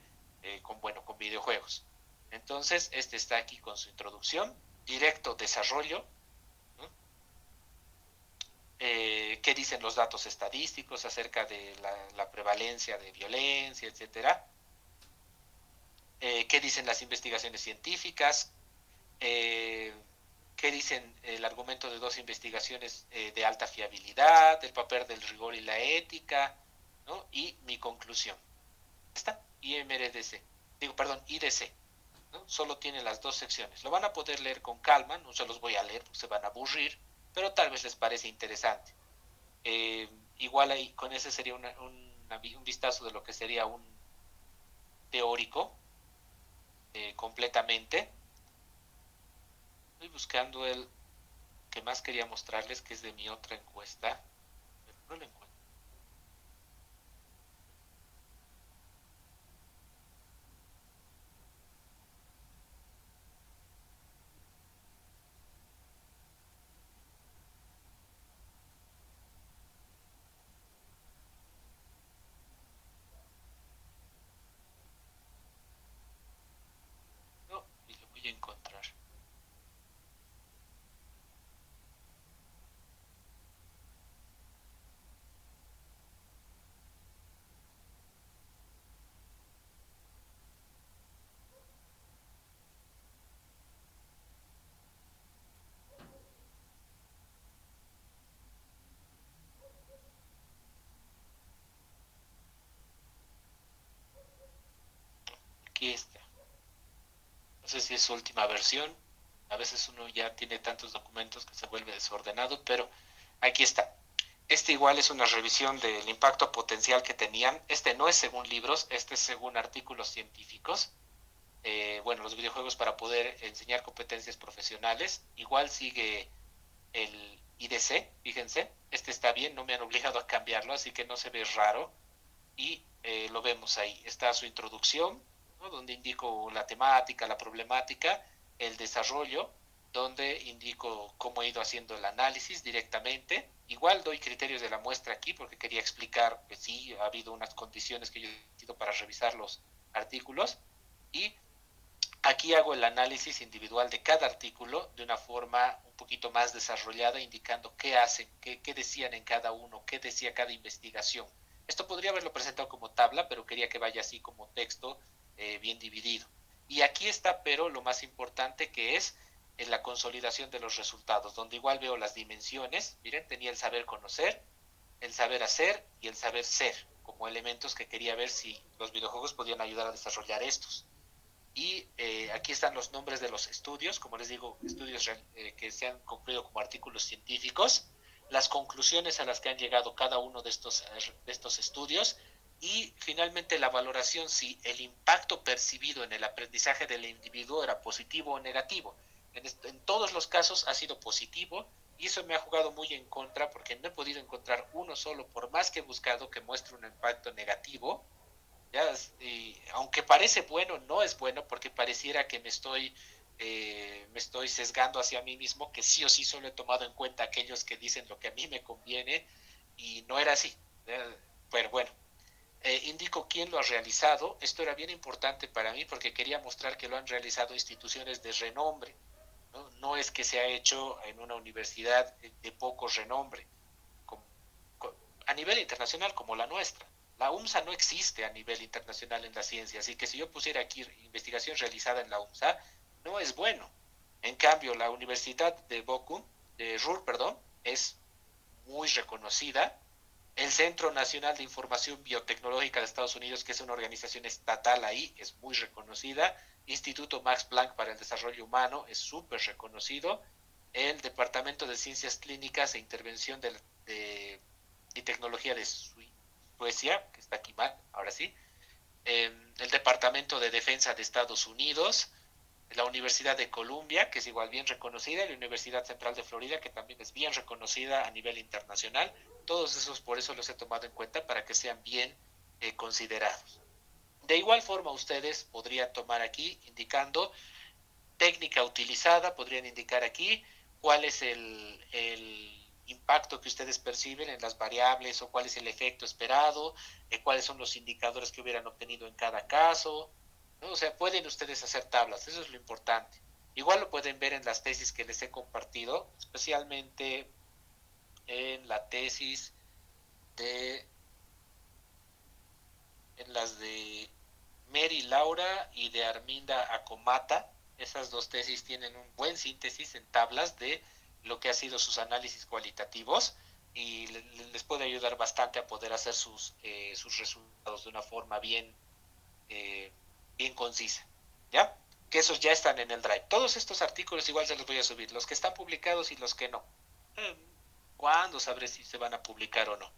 con videojuegos. Entonces, este está aquí con su introducción, directo desarrollo, ¿no? Qué dicen los datos estadísticos acerca de la prevalencia de violencia, etcétera, qué dicen las investigaciones científicas, eh, qué dicen el argumento de dos investigaciones de alta fiabilidad, el papel del rigor y la ética, ¿no? Y mi conclusión. Está IMRDC, digo, perdón, IDC, ¿no? Solo tiene las dos secciones. Lo van a poder leer con calma, no se los voy a leer porque se van a aburrir, pero tal vez les parece interesante. Igual ahí, con ese sería un vistazo de lo que sería un teórico completamente. Estoy buscando el que más quería mostrarles, que es de mi otra encuesta, pero no lo encuentro. No, y lo voy a encontrar. Aquí está. No sé si es su última versión. A veces uno ya tiene tantos documentos que se vuelve desordenado, pero aquí está. Este igual es una revisión del impacto potencial que tenían. Este no es según libros, este es según artículos científicos. bueno, los videojuegos para poder enseñar competencias profesionales. Igual sigue el IDC, fíjense, este está bien, no me han obligado a cambiarlo, así que no se ve raro. Y lo vemos ahí, está su introducción, ¿no? Donde indico la temática, la problemática, el desarrollo, donde indico cómo he ido haciendo el análisis directamente. Igual doy criterios de la muestra aquí porque quería explicar que sí ha habido unas condiciones que yo he necesito para revisar los artículos. Y aquí hago el análisis individual de cada artículo de una forma un poquito más desarrollada, indicando qué hacen, qué decían en cada uno, qué decía cada investigación. Esto podría haberlo presentado como tabla, pero quería que vaya así como texto bien dividido. Y aquí está, pero lo más importante que es en la consolidación de los resultados, donde igual veo las dimensiones. Miren, tenía el saber conocer, el saber hacer y el saber ser como elementos que quería ver si los videojuegos podían ayudar a desarrollar estos. Y aquí están los nombres de los estudios, como les digo, estudios que se han concluido como artículos científicos, las conclusiones a las que han llegado cada uno de estos estudios y finalmente la valoración si el impacto percibido en el aprendizaje del individuo era positivo o negativo. En todos los casos ha sido positivo y eso me ha jugado muy en contra porque no he podido encontrar uno solo, por más que he buscado, que muestre un impacto negativo. Ya, y aunque parece bueno, no es bueno porque pareciera que me estoy sesgando hacia mí mismo, que sí o sí solo he tomado en cuenta aquellos que dicen lo que a mí me conviene y no era así. Pero bueno, indico quién lo ha realizado. Esto era bien importante para mí porque quería mostrar que lo han realizado instituciones de renombre. No, no es que se ha hecho en una universidad de poco renombre como, a nivel internacional como la nuestra. La UMSA no existe a nivel internacional en la ciencia, así que si yo pusiera aquí investigación realizada en la UMSA, no es bueno. En cambio, la Universidad de Bochum, de Ruhr, perdón, es muy reconocida. El Centro Nacional de Información Biotecnológica de Estados Unidos, que es una organización estatal ahí, es muy reconocida. Instituto Max Planck para el Desarrollo Humano es súper reconocido. El Departamento de Ciencias Clínicas e Intervención y Tecnología de Suecia, que está aquí mal, ahora sí. El Departamento de Defensa de Estados Unidos, la Universidad de Columbia, que es igual bien reconocida, y la Universidad Central de Florida, que también es bien reconocida a nivel internacional. Todos esos por eso los he tomado en cuenta para que sean bien considerados. De igual forma, ustedes podrían tomar aquí indicando técnica utilizada, podrían indicar aquí cuál es el impacto que ustedes perciben en las variables o cuál es el efecto esperado, cuáles son los indicadores que hubieran obtenido en cada caso, ¿no? O sea, pueden ustedes hacer tablas, eso es lo importante. Igual lo pueden ver en las tesis que les he compartido, especialmente en la tesis de, en las de Mary Laura y de Arminda Acomata. Esas dos tesis tienen un buen síntesis en tablas de lo que ha sido sus análisis cualitativos y les puede ayudar bastante a poder hacer sus resultados de una forma eh, bien concisa. ¿Ya? Que esos ya están en el Drive. Todos estos artículos igual se los voy a subir, los que están publicados y los que no. ¿Cuándo sabré si se van a publicar o no?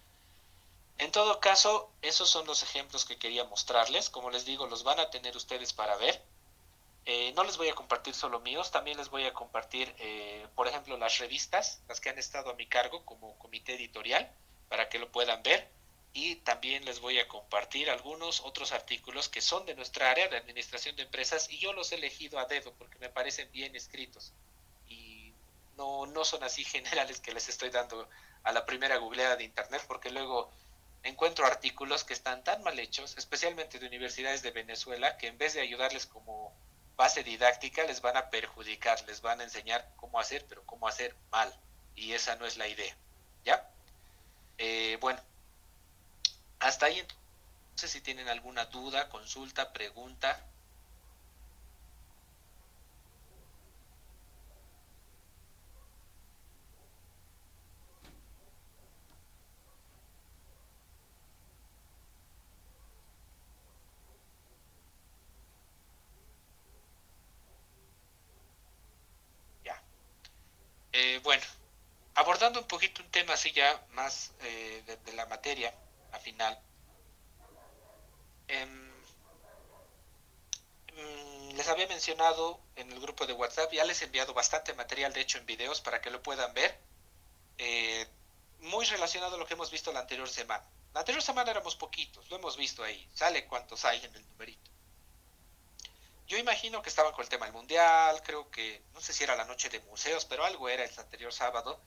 En todo caso, esos son los ejemplos que quería mostrarles. Como les digo, los van a tener ustedes para ver. No les voy a compartir solo míos, también les voy a compartir, por ejemplo, las revistas, las que han estado a mi cargo como comité editorial, para que lo puedan ver. Y también les voy a compartir algunos otros artículos que son de nuestra área de administración de empresas y yo los he elegido a dedo porque me parecen bien escritos. Y no son así generales que les estoy dando a la primera googleada de internet porque luego encuentro artículos que están tan mal hechos, especialmente de universidades de Venezuela, que en vez de ayudarles como base didáctica, les van a perjudicar, les van a enseñar cómo hacer, pero cómo hacer mal. Y esa no es la idea. ¿Ya? Bueno, hasta ahí. No sé si tienen alguna duda, consulta, pregunta. Ya. Bueno, abordando un poquito un tema así ya más de la materia, al final. Eh, les había mencionado en el grupo de WhatsApp, ya les he enviado bastante material, de hecho, en videos para que lo puedan ver, eh, muy relacionado a lo que hemos visto la anterior semana. La anterior semana éramos poquitos, lo hemos visto ahí, sale cuántos hay en el numerito. Yo imagino que estaban con el tema del mundial, creo que, no sé si era la noche de museos, pero algo era el anterior sábado.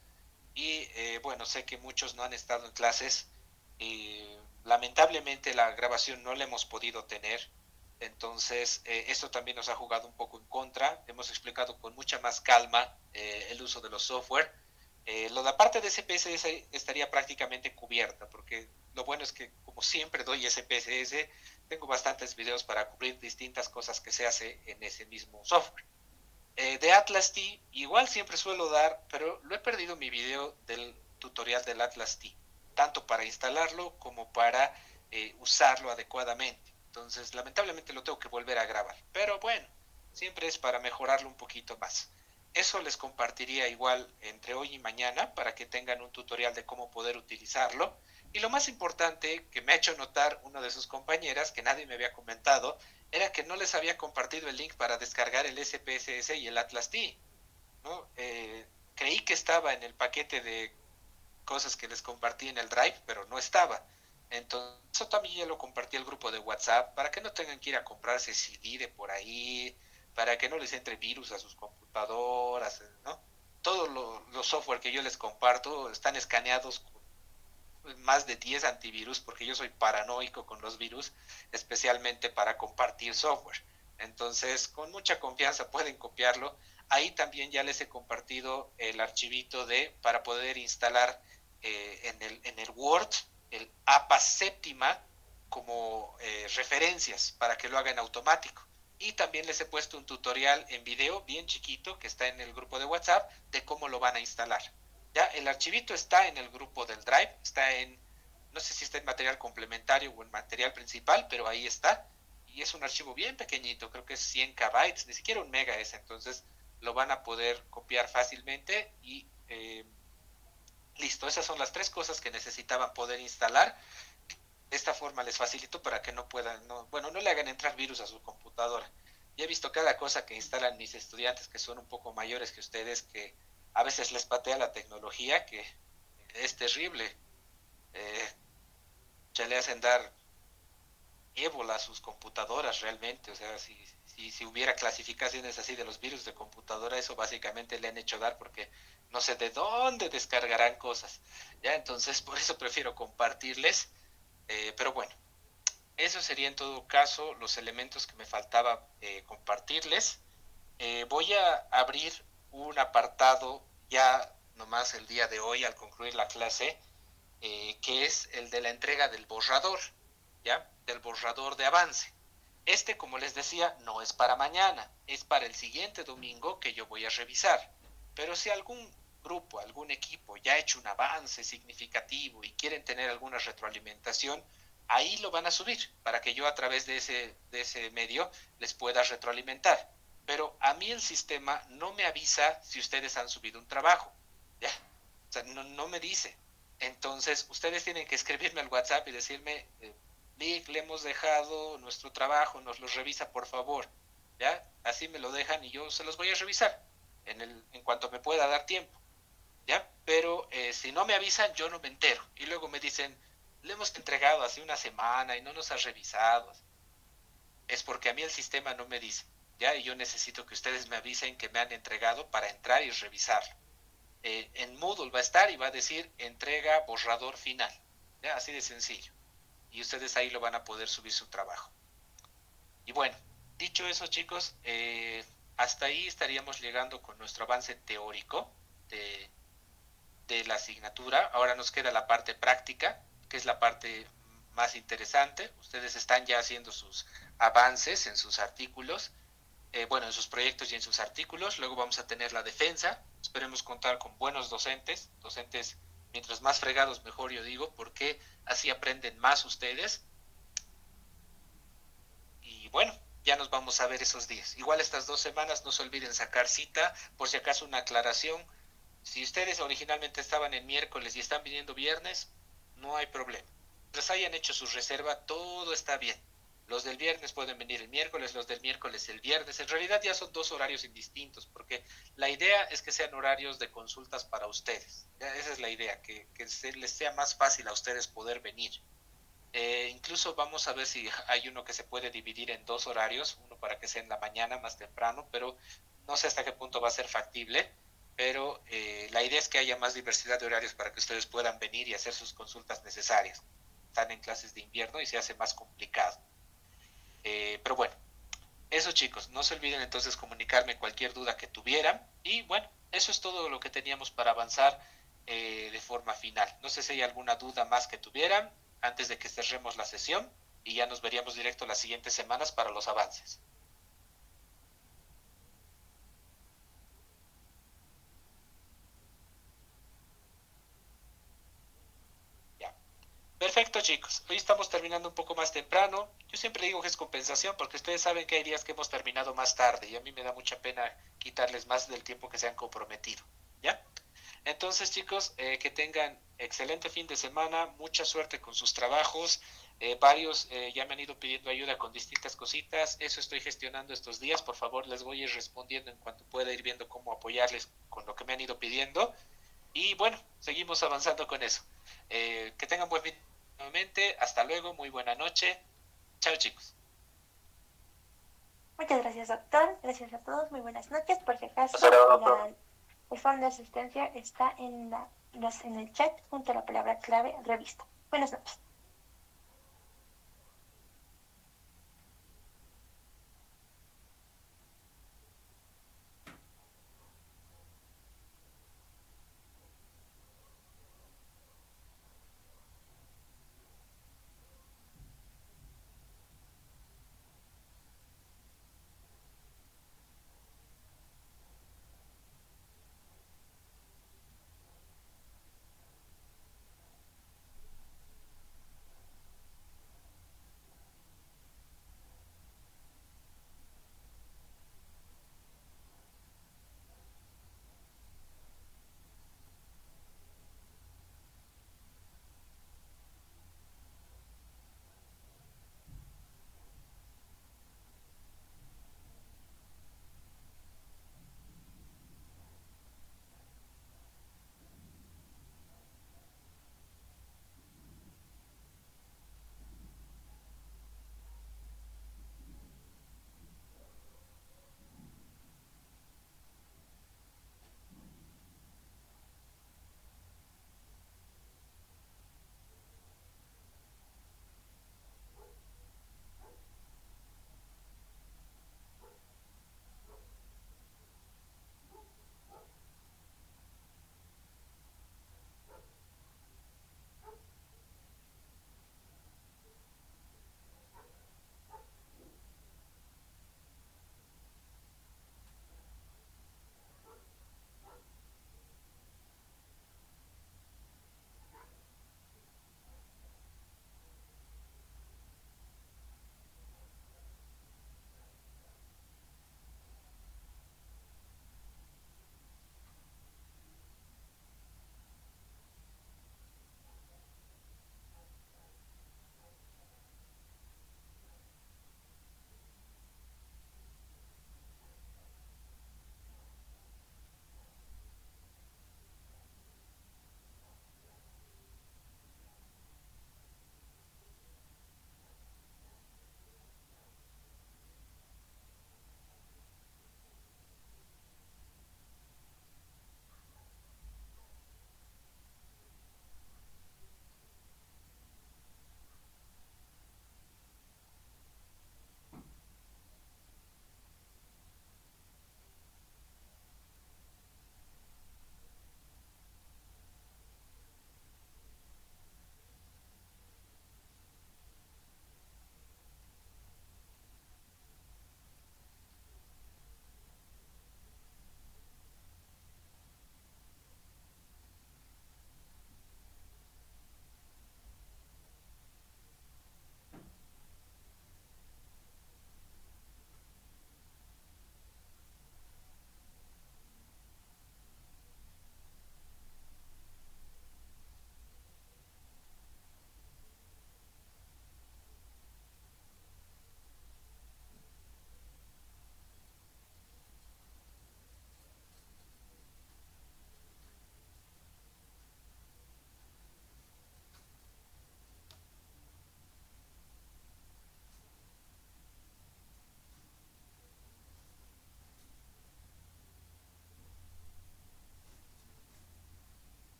Y bueno, sé que muchos no han estado en clases. Lamentablemente la grabación no la hemos podido tener. Entonces, esto también nos ha jugado un poco en contra. Hemos explicado con mucha más calma el uso de los software. La parte de SPSS estaría prácticamente cubierta, porque lo bueno es que, como siempre doy SPSS, tengo bastantes videos para cubrir distintas cosas que se hace en ese mismo software. De Atlas T, igual siempre suelo dar, pero lo he perdido mi video del tutorial del Atlas T, tanto para instalarlo como para usarlo adecuadamente. Entonces, lamentablemente lo tengo que volver a grabar, pero bueno, siempre es para mejorarlo un poquito más. Eso les compartiría igual entre hoy y mañana para que tengan un tutorial de cómo poder utilizarlo. Y lo más importante que me ha hecho notar una de sus compañeras, que nadie me había comentado, era que no les había compartido el link para descargar el SPSS y el Atlas T, ¿no? Creí que estaba en el paquete de cosas que les compartí en el Drive, pero no estaba. Entonces, eso también ya lo compartí al grupo de WhatsApp para que no tengan que ir a comprarse CD de por ahí, para que no les entre virus a sus computadoras, ¿no? Todos los software que yo les comparto están escaneados con más de 10 antivirus porque yo soy paranoico con los virus, especialmente para compartir software. Entonces, con mucha confianza pueden copiarlo. Ahí también ya les he compartido el archivito para poder instalar en el Word el APA séptima como referencias para que lo hagan automático. Y también les he puesto un tutorial en video bien chiquito que está en el grupo de WhatsApp de cómo lo van a instalar. Ya, el archivito está en el grupo del Drive, no sé si está en material complementario o en material principal, pero ahí está. Y es un archivo bien pequeñito, creo que es 100 KB, ni siquiera un mega es, entonces lo van a poder copiar fácilmente y listo. Esas son las tres cosas que necesitaban poder instalar. De esta forma les facilito para que no puedan, bueno, no le hagan entrar virus a su computadora. Ya he visto cada cosa que instalan mis estudiantes que son un poco mayores que ustedes, que a veces les patea la tecnología, que es terrible. Eh, ya le hacen dar ébola a sus computadoras realmente. O sea, si hubiera clasificaciones así de los virus de computadora, eso básicamente le han hecho dar porque no sé de dónde descargarán cosas. Ya, entonces por eso prefiero compartirles. Pero bueno, eso sería en todo caso los elementos que me faltaba compartirles. Voy a abrir un apartado ya nomás el día de hoy al concluir la clase, que es el de la entrega del borrador, ¿ya? Del borrador de avance. Este, como les decía, no es para mañana, es para el siguiente domingo que yo voy a revisar. Pero si algún grupo, algún equipo ya ha hecho un avance significativo y quieren tener alguna retroalimentación, ahí lo van a subir para que yo a través de ese medio les pueda retroalimentar. Pero a mí el sistema no me avisa si ustedes han subido un trabajo, ¿ya? O sea, no me dice. Entonces, ustedes tienen que escribirme al WhatsApp y decirme, Vic, le hemos dejado nuestro trabajo, nos lo revisa por favor, ¿ya? Así me lo dejan y yo se los voy a revisar en cuanto me pueda dar tiempo, ¿ya? Pero si no me avisan, yo no me entero. Y luego me dicen, le hemos entregado hace una semana y no nos ha revisado. Es porque a mí el sistema no me dice, ¿ya? Y yo necesito que ustedes me avisen que me han entregado para entrar y revisarlo. En Moodle va a estar y va a decir entrega borrador final, ¿ya? Así de sencillo. Y ustedes ahí lo van a poder subir su trabajo. Y bueno, dicho eso chicos, hasta ahí estaríamos llegando con nuestro avance teórico de la asignatura. Ahora nos queda la parte práctica, que es la parte más interesante. Ustedes están ya haciendo sus avances en sus artículos, bueno, en sus proyectos y en sus artículos. Luego vamos a tener la defensa. Esperemos contar con buenos docentes mientras más fregados mejor, yo digo, porque así aprenden más ustedes. Y bueno, ya nos vamos a ver esos días. Igual estas 2 semanas no se olviden sacar cita, por si acaso una aclaración. Si ustedes originalmente estaban en miércoles y están viniendo viernes, no hay problema. Mientras hayan hecho su reserva, todo está bien. Los del viernes pueden venir el miércoles, los del miércoles el viernes. En realidad ya son dos horarios indistintos, porque la idea es que sean horarios de consultas para ustedes. Esa es la idea, que les sea más fácil a ustedes poder venir. Incluso vamos a ver si hay uno que se puede dividir en dos horarios, uno para que sea en la mañana más temprano, pero no sé hasta qué punto va a ser factible, pero la idea es que haya más diversidad de horarios para que ustedes puedan venir y hacer sus consultas necesarias. Están en clases de invierno y se hace más complicado. Pero bueno, eso chicos, no se olviden entonces comunicarme cualquier duda que tuvieran y bueno, eso es todo lo que teníamos para avanzar de forma final. No sé si hay alguna duda más que tuvieran antes de que cerremos la sesión y ya nos veríamos directo las siguientes semanas para los avances. Ya. Perfecto chicos, hoy estamos terminando un poco más temprano. Yo siempre digo que es compensación porque ustedes saben que hay días que hemos terminado más tarde y a mí me da mucha pena quitarles más del tiempo que se han comprometido. ¿Ya? Entonces, chicos, que tengan excelente fin de semana, mucha suerte con sus trabajos. Varios ya me han ido pidiendo ayuda con distintas cositas. Eso estoy gestionando estos días. Por favor, les voy a ir respondiendo en cuanto pueda ir viendo cómo apoyarles con lo que me han ido pidiendo. Y bueno, seguimos avanzando con eso. Que tengan buen fin nuevamente. Hasta luego, muy buena noche. Chao, chicos. Muchas gracias, doctor. Gracias a todos. Muy buenas noches. Por si acaso, el fondo de asistencia está en el chat junto a la palabra clave revista. Buenas noches.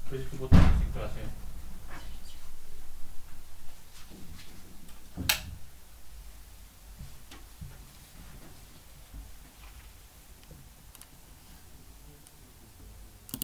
그래서 그것도 찍더라고요.